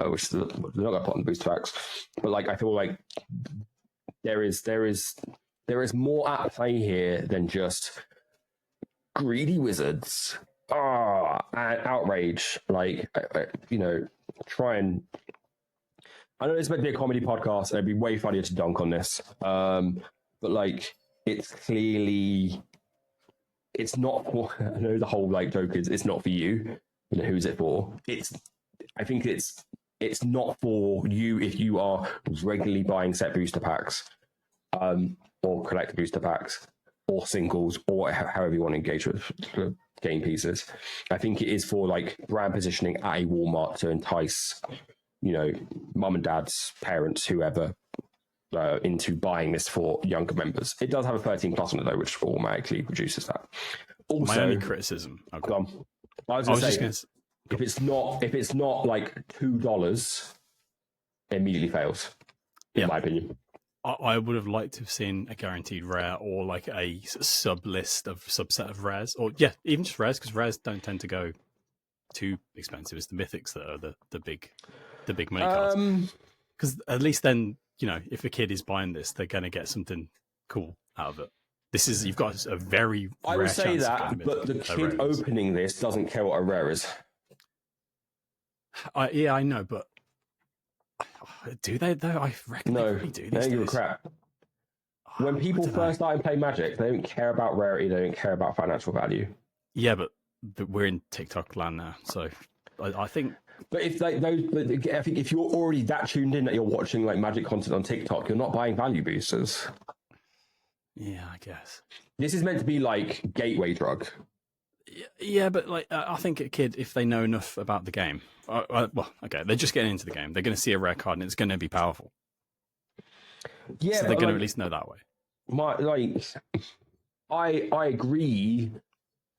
which they're not going to put on booster packs. But like, I feel like there is more at play here than just greedy wizards. And outrage. Like, try and. I know it's meant to be a comedy podcast, and it'd be way funnier to dunk on this. But like, it's clearly, it's not for. I know the whole like joke is it's not for you. Who's it for? I think it's not for you if you are regularly buying set booster packs, or collect booster packs, or singles, or however you want to engage with game pieces. I think it is for like brand positioning at a Walmart to entice, mum and dad's parents, whoever, into buying this for younger members. It does have a 13 plus on it though, which automatically reduces that. Also, my only criticism. I was going to say, if it's not like $2, it immediately fails. In my opinion. I would have liked to have seen a guaranteed rare or like a subset of rares, or even just rares, because rares don't tend to go too expensive. It's the mythics that are the big money cards. Because at least then, if a kid is buying this, they're going to get something cool out of it. You've got a very I rare would say chance that, but the kid opening this doesn't care what a rare is. I know, but do they though? I reckon they really do. They don't give a crap. When people first start playing Magic, they don't care about rarity. They don't care about financial value. Yeah, but we're in TikTok land now, so I think. But I think if you're already that tuned in that you're watching like Magic content on TikTok, you're not buying value boosters. Yeah, I guess this is meant to be like gateway drug. Yeah, but like I think a kid, if they know enough about the game, they're just getting into the game. They're going to see a rare card and it's going to be powerful. Yeah, so they're going to at least know that way. I agree,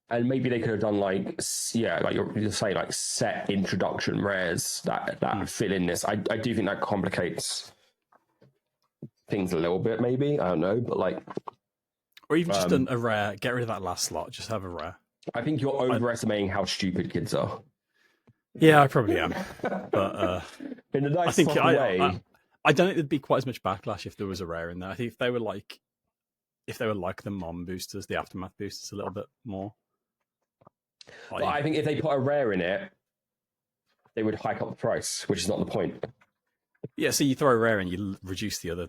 and maybe they could have done like you're saying, like set introduction rares that fit in this. I do think that complicates things a little bit. Maybe I don't know, but like, or even just a rare. Get rid of that last slot. Just have a rare. I think you're overestimating how stupid kids are. Yeah, I probably am. But in a nice way. I don't think there'd be quite as much backlash if there was a rare in there. I think if they were like the mom boosters, the aftermath boosters, a little bit more. But I think if they put a rare in it, they would hike up the price, which is not the point. Yeah, so you throw a rare and you reduce the other.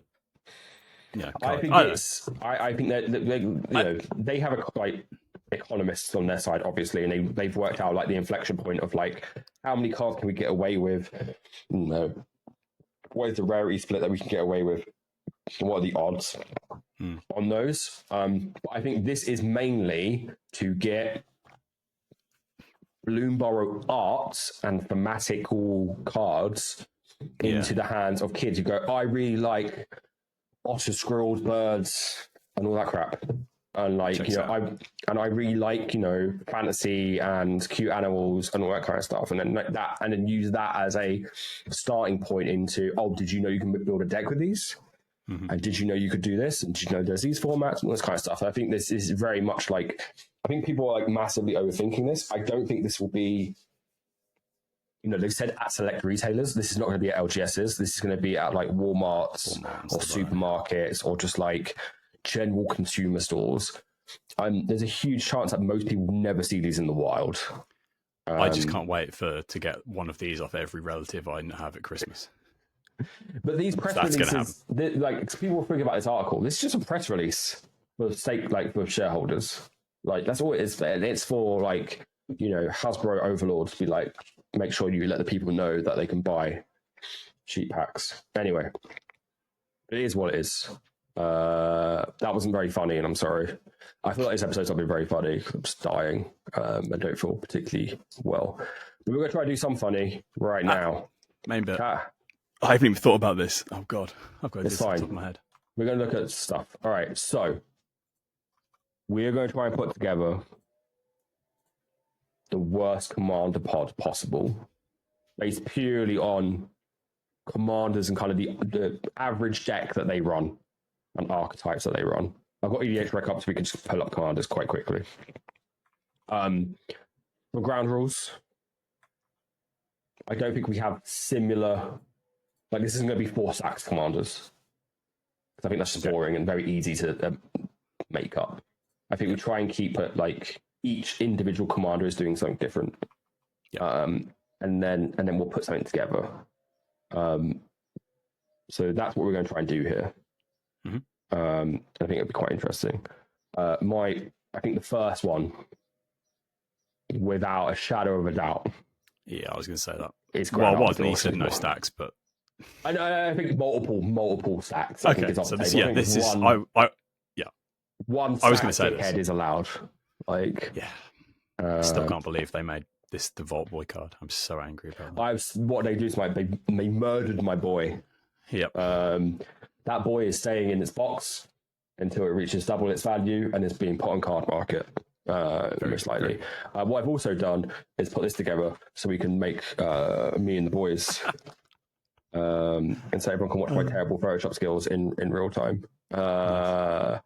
I think that they have economists on their side, obviously, and they've worked out like the inflection point of like how many cards can we get away with? What is the rarity split that we can get away with? What are the odds on those? But I think this is mainly to get Bloomburrow arts and thematical cards into the hands of kids who go, I really like otter, squirrels, birds, and all that crap. And like, I really like, fantasy and cute animals and all that kind of stuff. And then and then use that as a starting point into, did you know you can build a deck with these? Mm-hmm. And did you know you could do this? And did you know there's these formats and all this kind of stuff? And I think this is very much like, I think people are like massively overthinking this. I don't think this will be, they said at select retailers. This is not going to be at LGSs. This is going to be at like Walmarts or supermarkets or just like general consumer stores. There's a huge chance that most people never see these in the wild. I just can't wait to get one of these off every relative I have at Christmas. But these press releases, like people will think about this article. This is just a press release for for shareholders. Like that's all it is. It's for like Hasbro overlords to be like, make sure you let the people know that they can buy cheap packs. Anyway, it is what it is. That wasn't very funny, and I'm sorry. I feel like this episode's not been very funny. I'm just dying. I don't feel particularly well. But we're going to try to do some funny right now. Main bit. I haven't even thought about this. Oh, God. I've got this on top of my head. We're going to look at stuff. All right, so we're going to try and put together the worst commander pod possible, based purely on commanders and kind of the average deck that they run and archetypes that they run. I've got EDH rec up so we can just pull up commanders quite quickly. For ground rules, I don't think we have similar. Like this isn't going to be 4 sacks commanders. I think that's just boring and very easy to make up. I think we try and keep it like each individual commander is doing something different. Yeah. And then we'll put something together. So that's what we're going to try and do here. Mm-hmm. I think it'll be quite interesting. I think the first one, without a shadow of a doubt. Yeah, I was going to say that. It's you said no stacks, but I think multiple stacks. Okay, so this is one. One. I was going to say head is allowed. Still can't believe they made this the Vault Boy card. I'm so angry about that. What they do is they murdered my boy. Yep. That boy is staying in its box until it reaches double its value and is being put on card market, most likely. What I've also done is put this together so we can make me and the boys, and so everyone can watch my terrible Photoshop skills in real time. So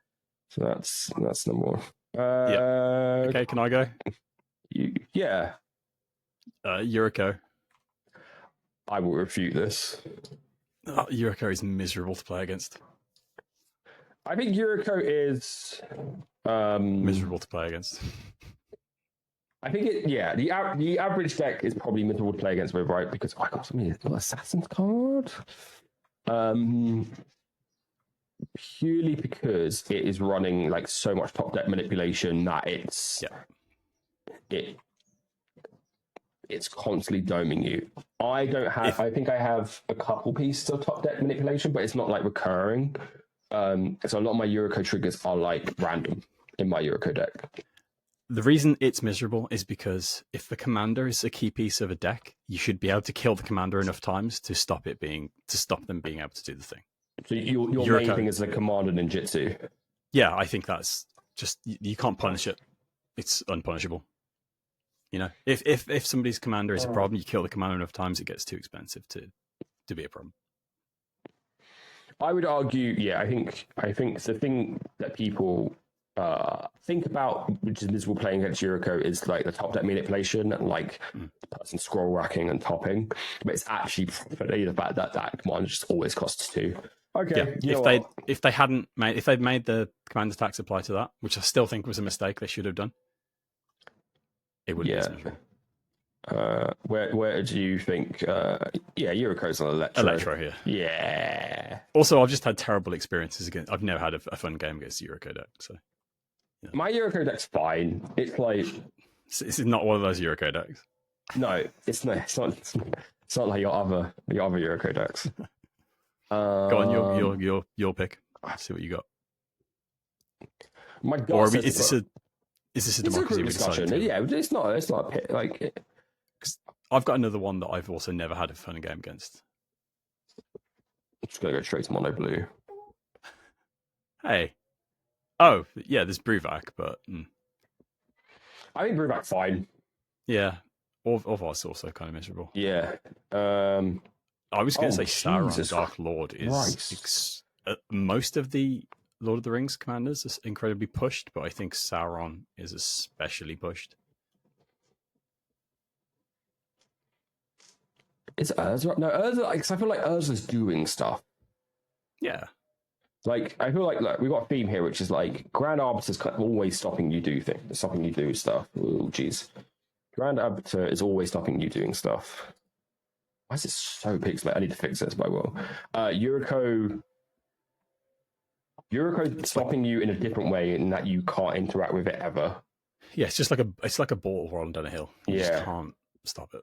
that's number one. Okay, can I go? Yeah. Yuriko. I will refute this. Yuriko is miserable to play against. I think Yuriko is miserable to play against. I think the average deck is probably miserable to play against with, right? Because I got something, Assassin's card. Purely because it is running like so much top deck manipulation that it's constantly doming you. I think I have a couple pieces of top deck manipulation, but it's not like recurring. So a lot of my Yuriko triggers are like random in my Yuriko deck. The reason it's miserable is because if the commander is a key piece of a deck, you should be able to kill the commander enough times to stop them being able to do the thing. So your main thing is the commander ninjutsu. Yeah, I think that's just you can't punish it. It's unpunishable. If somebody's commander is a problem, you kill the commander enough times, it gets too expensive to be a problem. I would argue, I think the thing that people think about, which is miserable playing against Yuriko, is like the top deck manipulation and like the person scroll racking and topping. But it's actually properly the fact that commander just always costs 2. Okay. Yeah, if they'd made the commander tax apply to that, which I still think was a mistake they should have done, it would be miserable. Where do you think? Yuriko's on Electro here. Yeah. Also, I've just had terrible experiences against. I've never had a fun game against Yuriko deck. So my Yuriko deck's fine. It's like it's not one of those Yuriko decks. No, it's not. It's not like your other Yuriko decks. Go on, your pick. Let's see what you got. My God, or is this a democracy discussion? Yeah, it's not a pit. Like, I've got another one that I've also never had a fun game against. I'm just gonna go straight to mono blue. Hey, oh yeah, there's Bruvak, but I think Bruvak's fine. Yeah, Orvar's also kind of miserable. Yeah. I was going to say Sauron Dark Lord is most of the Lord of the Rings commanders are incredibly pushed, but I think Sauron is especially pushed. Is Urza? No, Urza. Because I feel like Urza's doing stuff. Yeah, Like, I feel like we've got a theme here, which is like Grand Arbiter's kind of always stopping you do things, stopping you do stuff. Oh, jeez. Grand Arbiter is always stopping you doing stuff. Why is it so pixelated? I need to fix this, but I will. Yuriko stopping you in a different way in that you can't interact with it ever. Yeah, it's just like a ball rolling down a hill. You just can't stop it.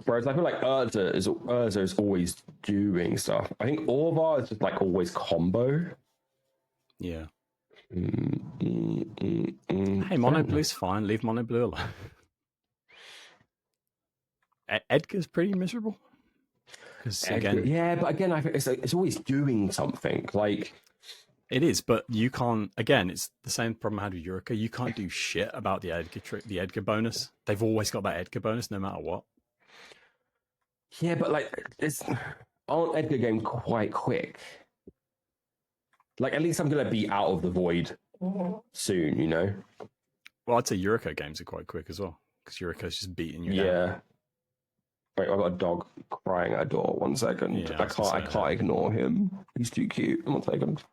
Whereas I feel like Urza is always doing stuff. I think Orvar is just like always combo. Yeah. Hey, Mono Blue's fine. Leave Mono Blue alone. Edgar's pretty miserable. Again, yeah, but again, I think it's always doing something. Like it is, but you can't. Again, it's the same problem I had with Yurika. You can't do shit about the Edgar bonus. They've always got that Edgar bonus, no matter what. Yeah, but like, aren't Edgar game quite quick? Like, at least I'm gonna be out of the void soon, you know. Well, I'd say Yuriko games are quite quick as well because Yuriko's just beating you down. Yeah. Wait, I've got a dog crying at a door. 1 second. Yeah, I can't ignore him. He's too cute. 1 second.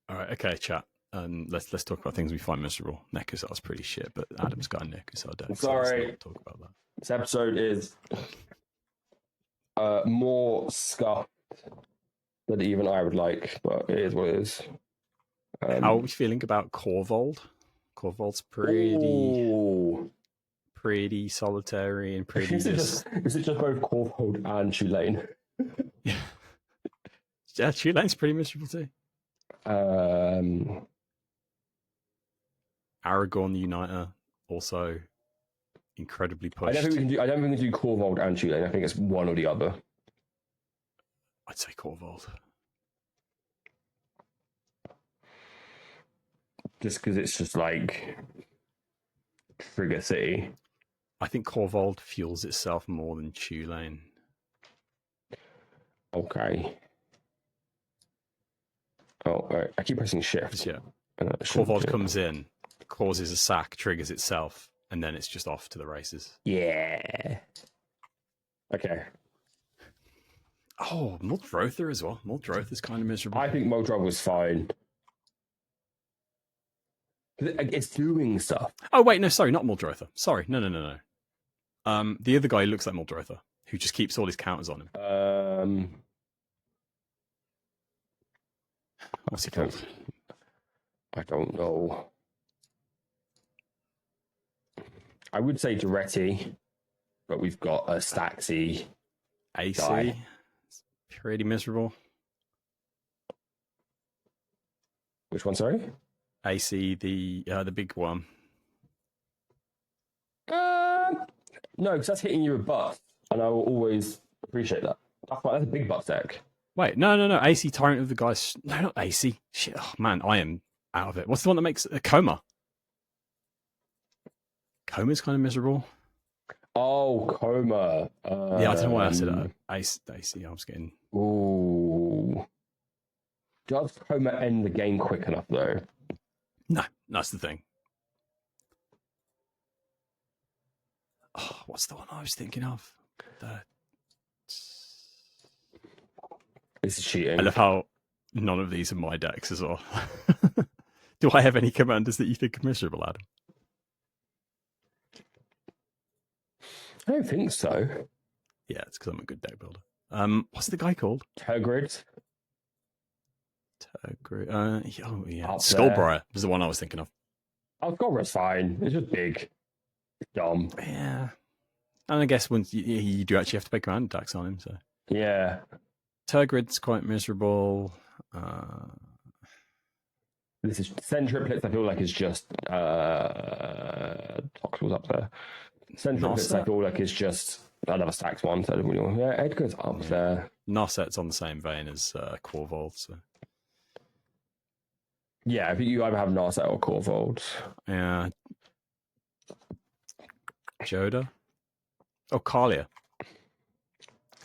All right, okay, chat. Let's talk about things we find miserable. Nekusar's pretty shit, but Adam's got a Nekusar deck. Sorry. So let's talk about that. This episode is more scuffed than even I would like, but it is what it is. How are we feeling about Korvold? Korvold's pretty solitary and pretty. Is it just both Korvold and Tulane? Yeah, Tulane's pretty miserable too. Aragorn the Uniter also incredibly pushed. I don't think we can do Korvold and Tulane. I think it's one or the other. I'd say Korvold. Just because it's just like Trigger City. I think Korvold fuels itself more than Tulane. Okay. Oh, right. I keep pressing shift. Yeah. Korvold comes in, causes a sack, triggers itself, and then it's just off to the races. Yeah. Okay. Oh, Muldrotha as well. Muldrotha is kind of miserable. I think Muldrotha was fine. It's doing stuff. Oh, wait, no, sorry, not Muldrotha. Sorry, no. The other guy who looks like Muldrotha, who just keeps all his counters on him. What's he called? I don't know. I would say Duretti, but we've got a Staxy. AC. Guy. It's pretty miserable. Which one, sorry? AC, the big one. No, because that's hitting you with buff, and I will always appreciate that. That's a big buff deck. Wait, no. AC Tyrant of the Guys. No, not AC. Shit, oh, man, I am out of it. What's the one that makes a Coma? Coma's kind of miserable. Oh, Coma. Yeah, I don't know why I said that. AC, I was getting. Ooh. Does Coma end the game quick enough, though? No, that's the thing. Oh, what's the one I was thinking of? This is cheating. I love how none of these are my decks as well. Do I have any commanders that you think are miserable, Adam? I don't think so. Yeah, it's because I'm a good deck builder. What's the guy called? Tergrid. Oh, yeah. Skullbriar was the one I was thinking of. Oh, Skullbriar's fine. It's just big. It's dumb. Yeah. And I guess once you do actually have to pay command attacks on him, so. Yeah. Tergrid's quite miserable. This is Centriplets, I feel like, is just Toxel's up there. Centriplets, I feel like, is just another stacks one, so I don't really want. Yeah, Edgar's up there. Narset's on the same vein as Korvold, so. Yeah, I think you either have Narset or Korvold. Yeah. Joda? Oh, Kalia.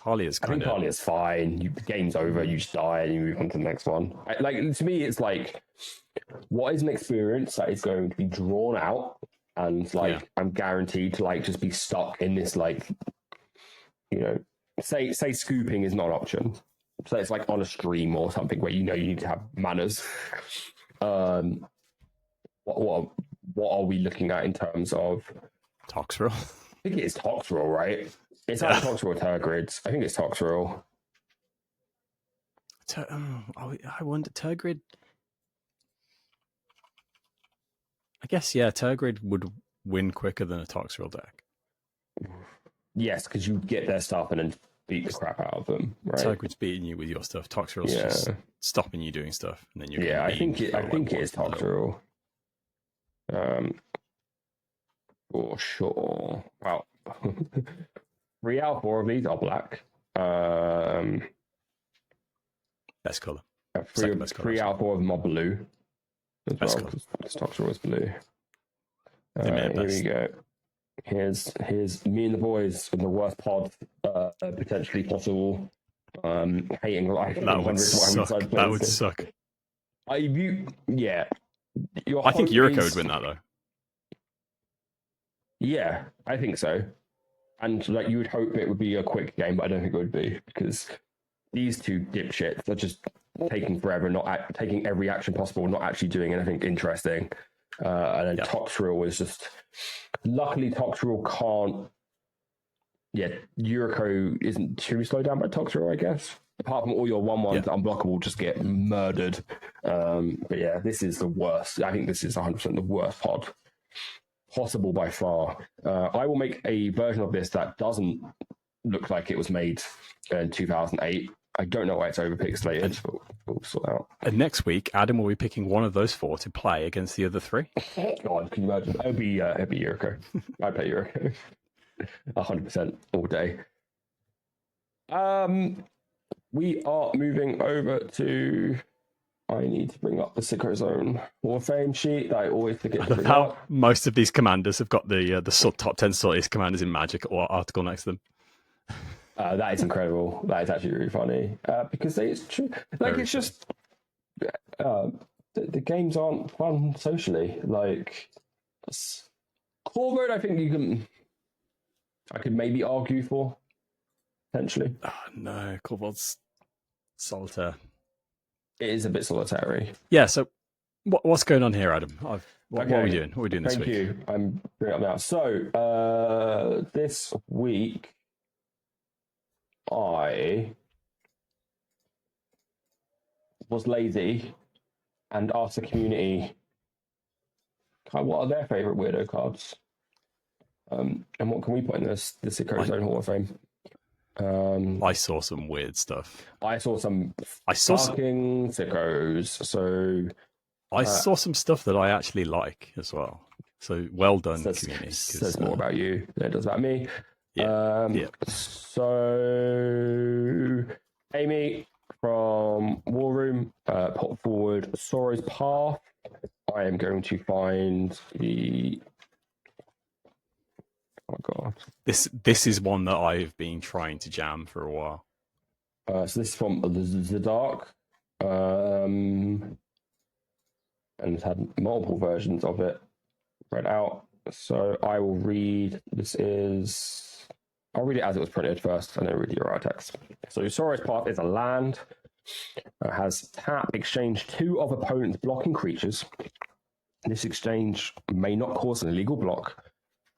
Kalia's kind of... I think Kalia's fine. The game's over, you just die and you move on to the next one. Like, to me, it's like, what is an experience that is going to be drawn out and, like, I'm guaranteed to, like, just be stuck in this, like, you know, say scooping is not an option. So it's like on a stream or something where you need to have manners. What are we looking at in terms of Toxrill? I think it is Toxrill, right? It's either Toxrill or Tergrids. I think it's Toxrill. I wonder, Tergrid. I guess, yeah, Tergrid would win quicker than a Toxrill deck. Yes, because you get their stuff and then beat the crap out of them, right? Tergrid's beating you with your stuff. Toxrill's just stopping you doing stuff, and then you're I think it is Toxrill. For sure. Wow. 3 out of 4 of these are black. Best color. 3 out of 4 of them are blue. As Best well, color. because Toxrill is blue. Here best. we go. Here's me and the boys in the worst pod potentially possible. Hating life. That would suck. That would suck. I think Yuriko would win that though. Yeah, I think so. And like you would hope it would be a quick game, but I don't think it would be because these two dipshits are just taking forever, not taking every action possible, not actually doing anything interesting. And then Toxrill is just. Luckily, Toxrill can't. Yeah, Yuriko isn't too slowed down by Toxrill, I guess. Apart from all your 1/1s that unblockable just get murdered. But yeah, this is the worst. I think this is 100% the worst pod possible by far. I will make a version of this that doesn't look like it was made in 2008. I don't know why it's overpixelated, but we'll sort out. And next week, Adam will be picking one of those 4 to play against the other 3. God, can you imagine? It'd be Yuriko. I'd play Yuriko. 100% all day. We are moving over to. I need to bring up the Sicko Zone Hall of Fame sheet that I always forget to bring up. Most of these commanders have got the top 10 saltiest commanders in Magic or article next to them. That is incredible. That is actually really funny because it's true. Like it's just the games aren't fun socially. Like core mode, I think I could maybe argue for potentially. Oh, no, Corvold's solitaire. It is a bit solitary. Yeah. So what's going on here, Adam? What are we doing? What are we doing this week? Thank you. I'm bringing it up now. So this week. I was lazy and asked the community what are their favourite weirdo cards and what can we put in the Sicko Zone Hall of Fame. I saw some weird stuff. I saw some fucking sickos. So I saw some stuff that I actually like as well. So well done, community. Says more about you than it does about me. So Amy from War Room put forward Sorrow's Path. I am going to find the. Oh my god! This is one that I've been trying to jam for a while. So this is from the Dark, and it's had multiple versions of it read out. So I will read. I'll read it as it was printed first, and then read the errata text. So Sorrow's Path is a land. It has tap, exchange 2 of opponent's blocking creatures. This exchange may not cause an illegal block.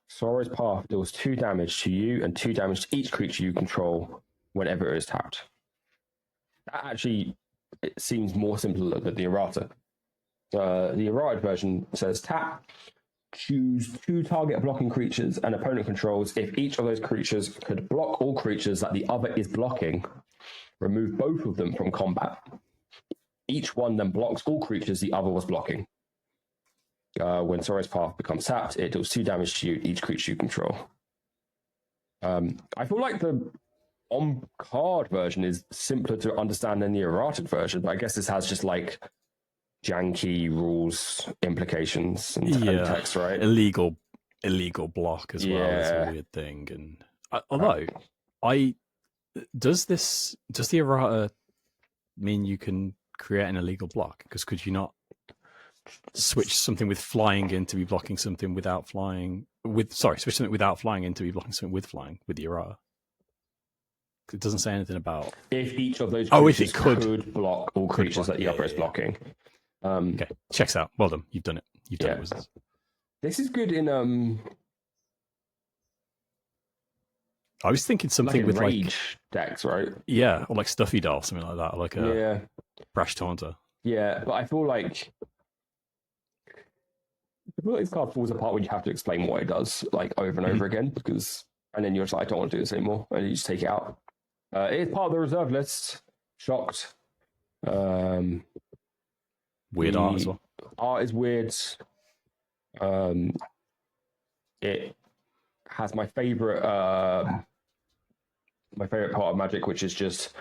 Sorrow's Path deals 2 damage to you and 2 damage to each creature you control whenever it is tapped. That actually it seems more simple than the errata. The errata version says tap. Choose 2 target blocking creatures and opponent controls. If each of those creatures could block all creatures that the other is blocking, remove both of them from combat. Each one then blocks all creatures the other was blocking. When Sorrow's Path becomes tapped, it deals 2 damage to you, each creature you control. I feel like the on-card version is simpler to understand than the errata version, but I guess this has just like janky rules implications and text, right? Illegal block as well is a weird thing. And although does the errata mean you can create an illegal block? Because could you not switch something with flying in to be blocking something without flying? Switch something without flying in to be blocking something with flying with the errata? It doesn't say anything about. If each of those if it creatures could block all creatures block, that the yeah, other is yeah. blocking. Okay, checks out. Well done. You've done it. You've done Yeah. it, Wizards. This is good in I was thinking something in with rage decks, right? Yeah, or like Stuffy Doll, something like that, like a Brash Taunter. Yeah, but I feel like this card falls apart when you have to explain what it does, like over and over again, and then you're just like, I don't want to do this anymore, and you just take it out. It is part of the reserve list. Shocked. Weird art as well. Art is weird. It has my favorite part of Magic, which is just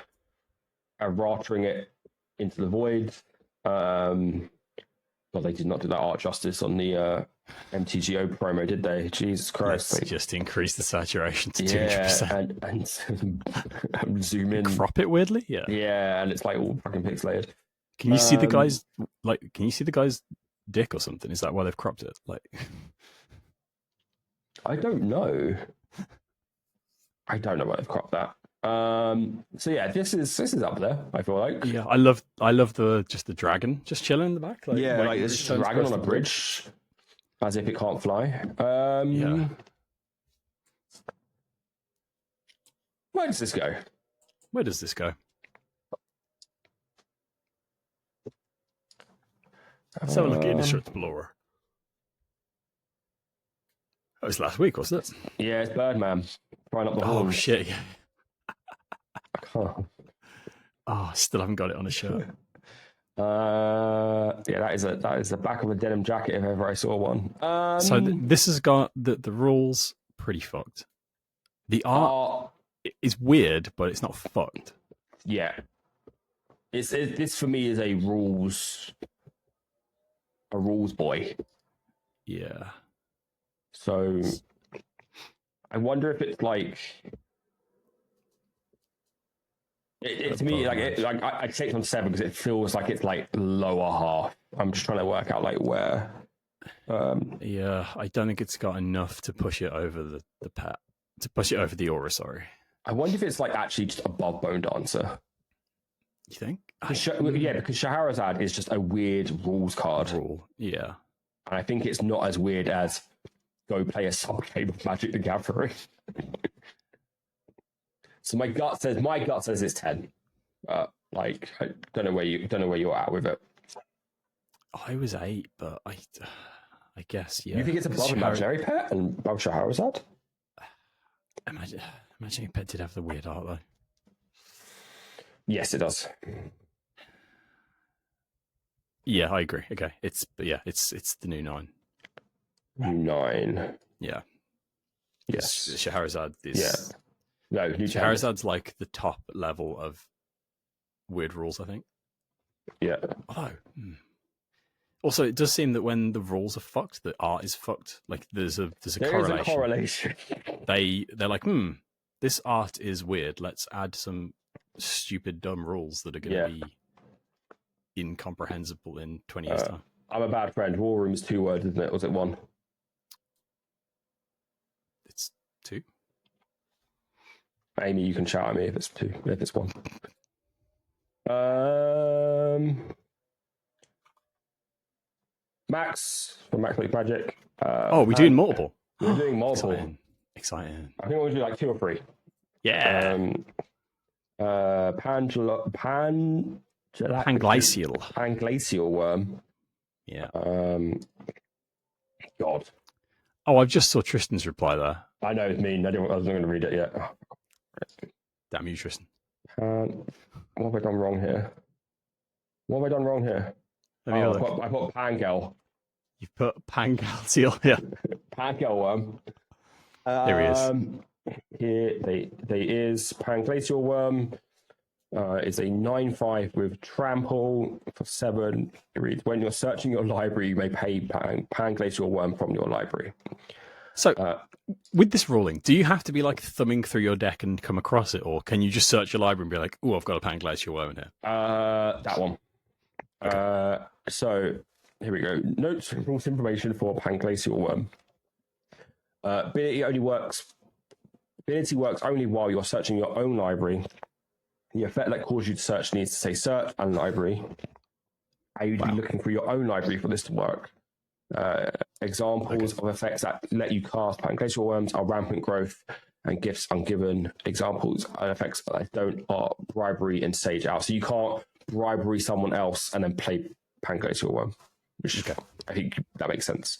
rattling it into the void. Well, they did not do that art justice on the MTGO promo, did they? Jesus Christ! Let's just increase the saturation to 200% and zoom in, crop it weirdly. Yeah, and it's like all fucking pixelated. Can you see the guy's Can you see the guy's dick or something? Is that why they've cropped it? Like, I don't know. I don't know why they've cropped that. So yeah, this is up there. I feel like. Yeah, I love the dragon just chilling in the back. Like this dragon on a bridge, as if it can't fly. Where does this go? Let's have a look at Indestructible. That was last week, wasn't it? Yeah, it's Birdman. Trying up the horn. Oh shit! Yeah. I can't. Oh, still haven't got it on a shirt. That is the back of a denim jacket if ever I saw one. So this has got the rules pretty fucked. The art is weird, but it's not fucked. Yeah, this for me is a rules boy. Yeah. So I wonder if it's like. To me, I take it on 7 because it feels like it's like lower half. I'm just trying to work out like where. Yeah, I don't think it's got enough to push it over the aura. Sorry. I wonder if it's like actually just above Bone Dancer. You think? Because Scheherazade is just a weird rules card. Yeah. And I think it's not as weird as go play a sub-game of Magic the Gathering. So my gut says it's 10. I don't know where you're at with it. I was 8, but I guess yeah. You think it's above Imaginary Pet and above Scheherazade? Imaginary Pet did have the weird art though. Yes, it does. Yeah, I agree. Okay, it's the new 9. New 9. Yeah. Yes. Scheherazade is. Yeah. No, Scheherazade's like the top level of weird rules, I think. Yeah. Although, also, it does seem that when the rules are fucked, the art is fucked. Like there's a correlation. Is a correlation. They're like, this art is weird. Let's add some stupid, dumb rules that are going to be incomprehensible in 20 years' time. I'm a bad friend. War Room is 2 words, isn't it? Was it 1? It's 2. Amy, you can shout at me if it's 2. If it's 1. Max from Max League Magic. We're doing multiple. We're doing multiple. Exciting. I think we'll do like 2 or 3. Yeah. Panglacial worm. Yeah. God. Oh, I've just saw Tristan's reply there. I know it's mean. I wasn't going to read it yet. Damn you, Tristan. What have I done wrong here? Let me I put Pangel. You've put Panglacial, yeah. Pangel worm. There he is. Here they is Panglacial worm. It's a 9/5 with trample for 7. It reads, when you're searching your library, you may pay Panglacial worm from your library. So, with this ruling, do you have to be like thumbing through your deck and come across it, or can you just search your library and be like, "Oh, I've got a Panglacial worm in here"? That one. Okay. So here we go. Notes, rules, information for Panglacial worm. Ability only works Ability works only while you're searching your own library. The effect that caused you to search needs to say search and library. And you'd be looking for your own library for this to work. Examples of effects that let you cast Pancreatial Worms are Rampant Growth and Gifts Ungiven. Examples of effects that don't are Bribery and Sage Out. So you can't bribery someone else and then play Pancreatial Worm, which I think that makes sense.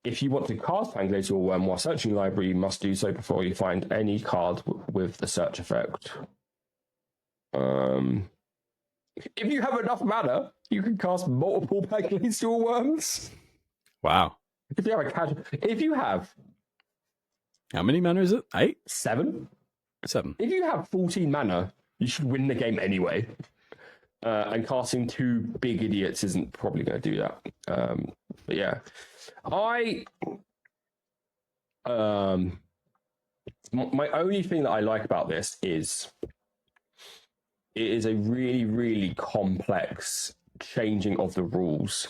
If you want to cast Pancreatial Worm while searching your library, you must do so before you find any card with the search effect. If you have enough mana, you can cast multiple Pancreatial Worms. Wow. If you have How many mana is it? 8? 7? 7. If you have 14 mana, you should win the game anyway. And casting 2 big idiots isn't probably going to do that. But yeah, my only thing that I like about this is it is a really, really complex changing of the rules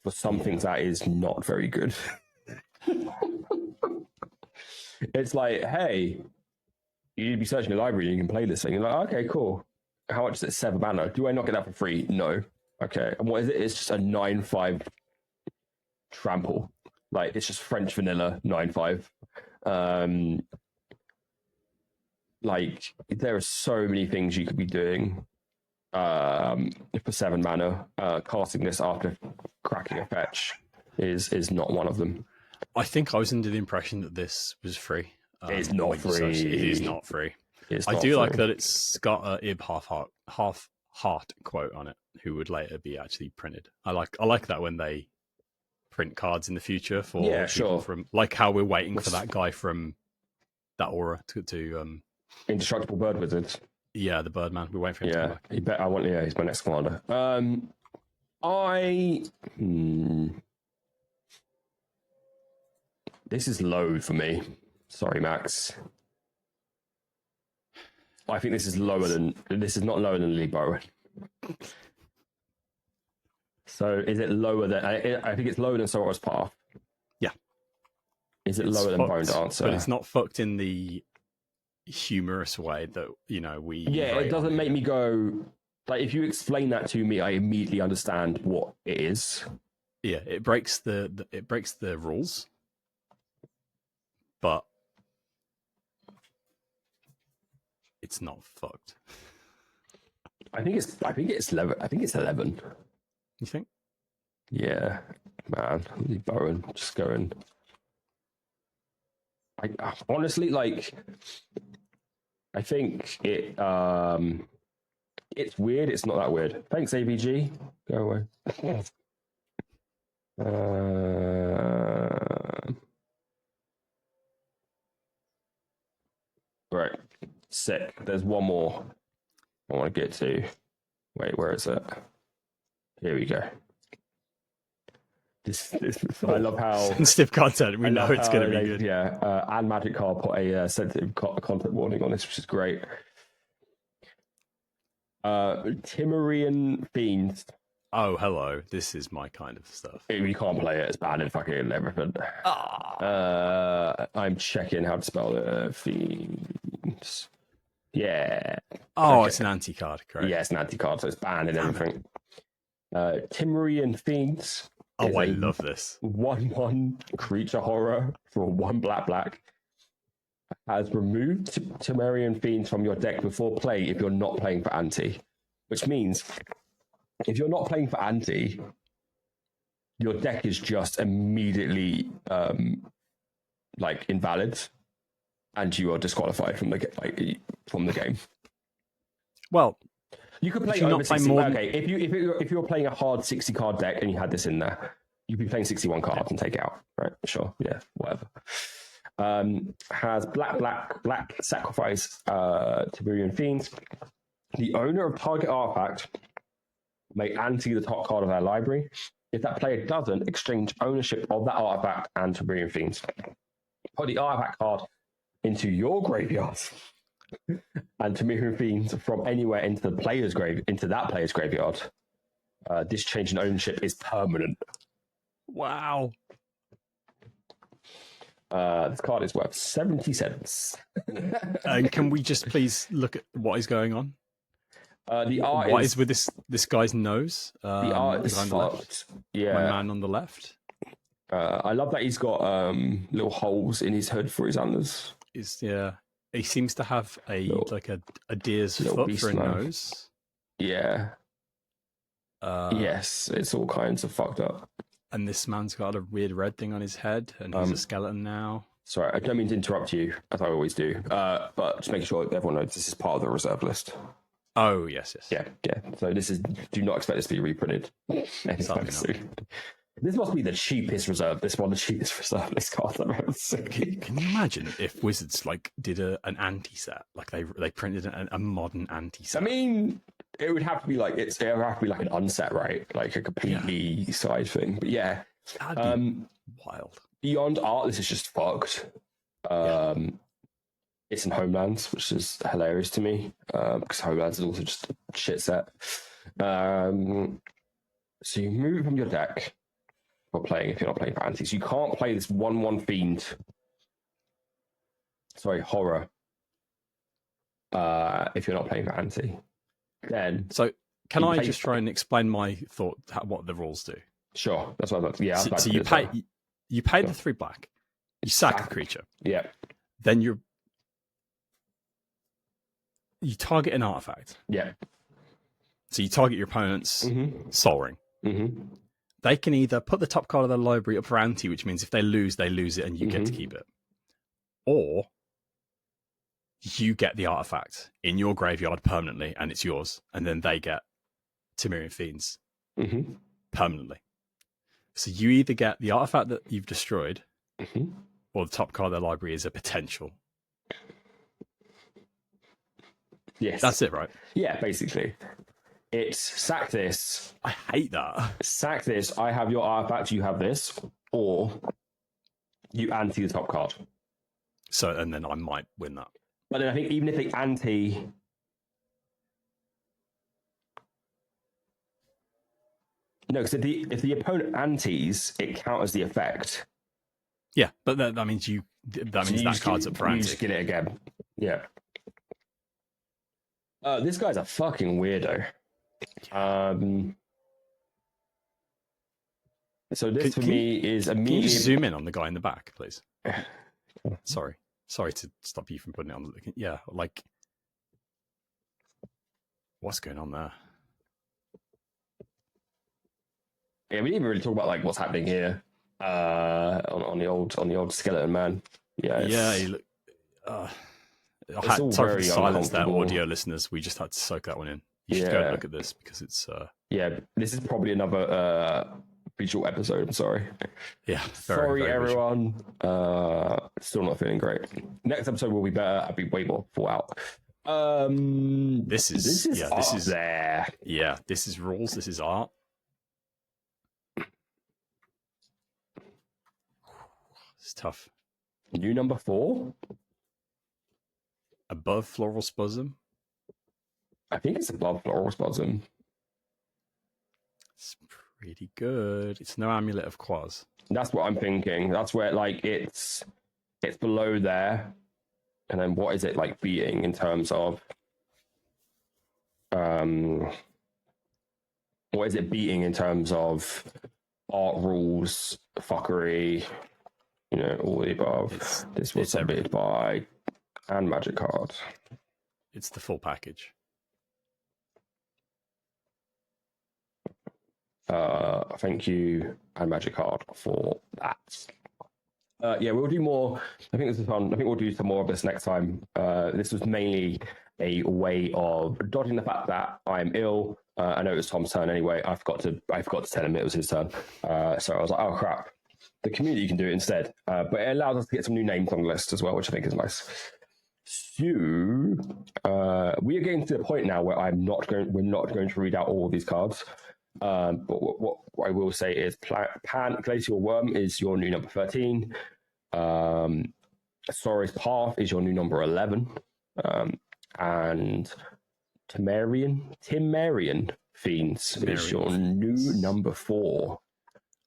for something that is not very good. It's like, hey, you need to be searching your library and you can play this thing. You're like, okay, cool. How much is it? 7 mana. Do I not get that for free? No. Okay. And what is it? It's just a 9/5 trample. Like, it's just French vanilla 9/5. Like, there are so many things you could be doing for 7 mana. Casting this after cracking a fetch is not one of them. I think I was under the impression that this was free. It's not free. It is not free. I do like that it's got a Ib half heart quote on it, who would later be actually printed. I like that when they print cards in the future for people from, like how we're waiting for that guy from that aura to Indestructible Bird Wizard. Yeah, the Birdman. We're waiting for him to come back. He's my next commander. This is low for me. Sorry, Max. I think this is not lower than Lee Bowen. So is it lower than? I think it's lower than Sorrow's Path. Yeah. Is it lower than Bone Dancer? But it's not fucked in the humorous way that we. Yeah, it doesn't make me go. Like, if you explain that to me, I immediately understand what it is. Yeah, it breaks the rules, but it's not fucked. I think it's 11. I think it's 11. You think? Yeah, man. Lee Bowen just going. I honestly, like, I think it. It's weird. It's not that weird. Thanks, AVG. Go away. Right. Sick. There's one more I want to get to. Wait, where is it? Here we go. This I love how sensitive content. We know it's going to be good. Yeah, and Magic Card put a sensitive content warning on this, which is great. Timurian Fiends. Oh, hello. This is my kind of stuff. You can't play it. It's banned in fucking everything. I'm checking how to spell it. Fiends. Yeah. Oh, okay. It's an anti-card, correct? Yeah, it's an anti-card, so it's banned in everything. Timurian Fiends. Oh, I love this. 1/1 creature horror for 1 black. Has removed Timurian Fiends from your deck before play if you're not playing for anti. Which means if you're not playing for anti, your deck is just immediately invalid, and you are disqualified from the game. Well, you could play over 60. Okay, if you're playing a hard 60 card deck and you had this in there, you'd be playing 61 cards and take it out, right? Sure, yeah, whatever. Has black sacrifice Timurian Fiends. The owner of target artifact may ante the top card of their library. If that player doesn't, exchange ownership of that artifact and Timurian Fiends. Put the artifact card into your graveyard and Timurian Fiends from anywhere into that player's graveyard. This change in ownership is permanent. Wow. This card is worth 70 cents. And can we just please look at what is going on? The art What is with this guy's nose? The art is guy on the left? fucked. Yeah. My man on the left I love that he's got little holes in his hood for his antlers. he seems to have a deer's little foot for a beast man. nose. Yeah. Yes, it's all kinds of fucked up. And this man's got a weird red thing on his head, and he's a skeleton now. Sorry, I don't mean to interrupt you, as I always do, but just making sure everyone knows this is part of the reserve list. Oh, yes. Yeah. So do not expect this to be reprinted anytime soon. This must be the cheapest reserve. This one, the cheapest reserve list card I've ever seen. Can you imagine if Wizards did an anti-set, they printed a modern anti-set? I mean, it would have to be it would have to be like an unset, right? Like a completely side thing. But yeah, that'd be wild. Beyond art, this is just fucked. It's in Homelands, which is hilarious to me because Homelands is also just a shit set. So you move from your deck. If you're not playing for antis, you can't play this 1/1 fiend. Sorry, horror. If you're not playing for anti, then can I just try and explain my thought? What the rules do? Sure, that's what I'm about to. Yeah, so you pay the 3 black, you sack the creature. Yeah. Then you target an artifact. Yeah. So you target your opponent's Sol Ring. Mm-hmm. They can either put the top card of their library up for ante, which means if they lose it and you get to keep it. Or you get the artifact in your graveyard permanently and it's yours. And then they get Temerian Fiends permanently. So you either get the artifact that you've destroyed or the top card of their library is a potential. Yes. That's it, right? Yeah, basically. It's sack this. I hate that. Sack this. I have your artifact. You have this, or you anti the top card. So, and then I might win that. But then I think even if they anti, no, because if the opponent antis, it counters the effect. Yeah, but that means that card's up for anti. You just get it again. Yeah. This guy's a fucking weirdo. So this for me is a medium. Can you just zoom in on the guy in the back, please? Sorry to stop you from putting it on. Yeah, what's going on there? Yeah, we didn't even really talk about what's happening here on the old skeleton man. Yeah, he look. Sorry for the silence there, audio listeners. We just had to soak that one in. You should go and look at this because it's. This is probably another visual episode. I'm sorry. Yeah, sorry very everyone. Still not feeling great. Next episode will be better. I'll be way more thought out. This is there. Yeah, this is rules. This is art. It's tough. New number 4. Above Floral Spasm. I think it's above Floral Spasm. It's pretty good. It's no Amulet of Quaz. That's what I'm thinking. That's where it's below there. And then what is it beating in terms of what is it beating in terms of art rules, fuckery, all the above. This was submitted by and Magic Card. It's the full package. Thank you, and Magic Card, for that. We'll do more. I think this is fun. I think we'll do some more of this next time. This was mainly a way of dodging the fact that I'm ill. I know it was Tom's turn anyway. I forgot to tell him it was his turn. So I was like, oh crap. The community can do it instead. But it allows us to get some new names on the list as well, which I think is nice. So we are getting to the point now where we're not going to read out all of these cards. But what I will say is Pan Glacial Worm is your new number 13. Sorry's Path is your new number 11. And Temerian Fiends is your new number 4.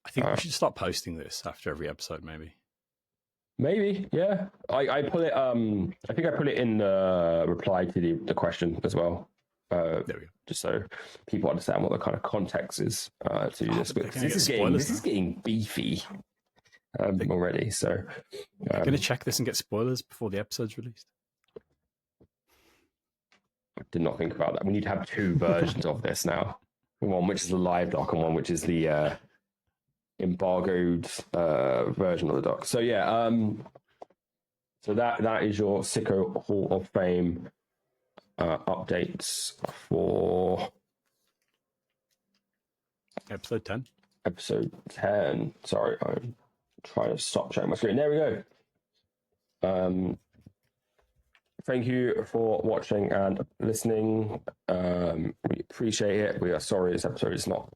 I think we should start posting this after every episode, maybe. Maybe, yeah. I put it. I think I put it in the reply to the question as well. There we go. Just so people understand what the kind of context is to this. But this is getting beefy already. So I'm going to check this and get spoilers before the episode's released. I did not think about that. We need to have two versions of this now. One which is the live doc and one which is the embargoed version of the doc. So yeah, so that is your Sicko Hall of Fame updates for episode 10. Episode 10. Sorry, I'm trying to stop sharing my screen. There we go. Thank you for watching and listening. We appreciate it. We are sorry this episode is not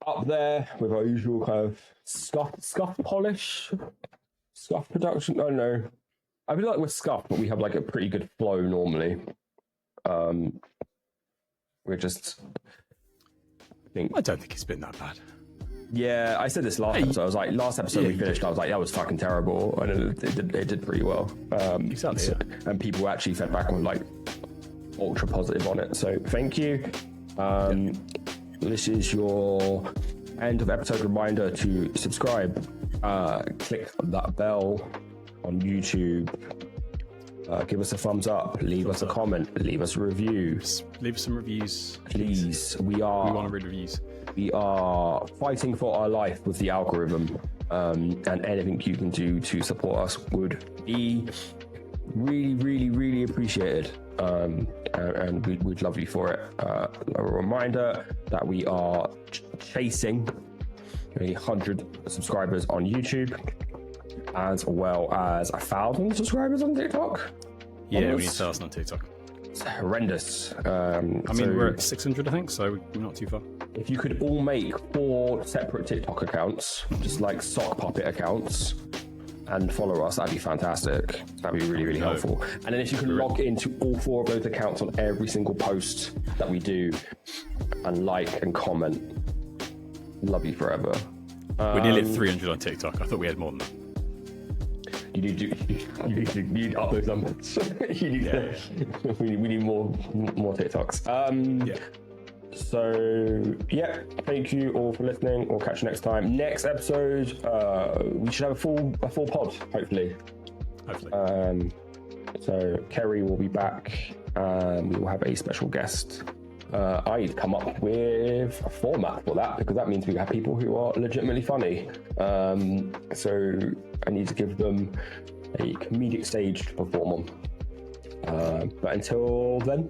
up there with our usual kind of scuff polish, scuff production. I don't know. I feel like we're scuffed, but we have like a pretty good flow normally. We're just. I don't think it's been that bad. Yeah, I said this last episode. I was like, last episode we finished, I was like, that was fucking terrible, and it did pretty well. Exactly. So, and people actually fed back and were like ultra positive on it. So thank you. This is your end of episode reminder to subscribe. Click that bell on YouTube. Give us a thumbs up. Leave us a comment. Leave us a review. Leave us some reviews, please. We want to read reviews. We are fighting for our life with the algorithm, and anything you can do to support us would be really, really, really appreciated. And we'd love you for it. A reminder that we are chasing 100 subscribers on YouTube, as well as 1,000 subscribers on TikTok. Yeah, we need 1,000 on TikTok. It's horrendous. We're at 600, I think, so we're not too far. If you could all make 4 separate TikTok accounts, just like sock puppet accounts, and follow us, that'd be fantastic. That'd be really, really helpful. And then if you can log into all 4 of those accounts on every single post that we do, and like and comment, love you forever. We're nearly at 300 on TikTok. I thought we had more than that. You need up those numbers. We need more TikToks. Yeah. So yeah, thank you all for listening. We'll catch you next time. Next episode, we should have a full pod, hopefully. So Kerri will be back. We will have a special guest. I need to come up with a format for that, because that means we have people who are legitimately funny. So I need to give them a comedic stage to perform on. But until then,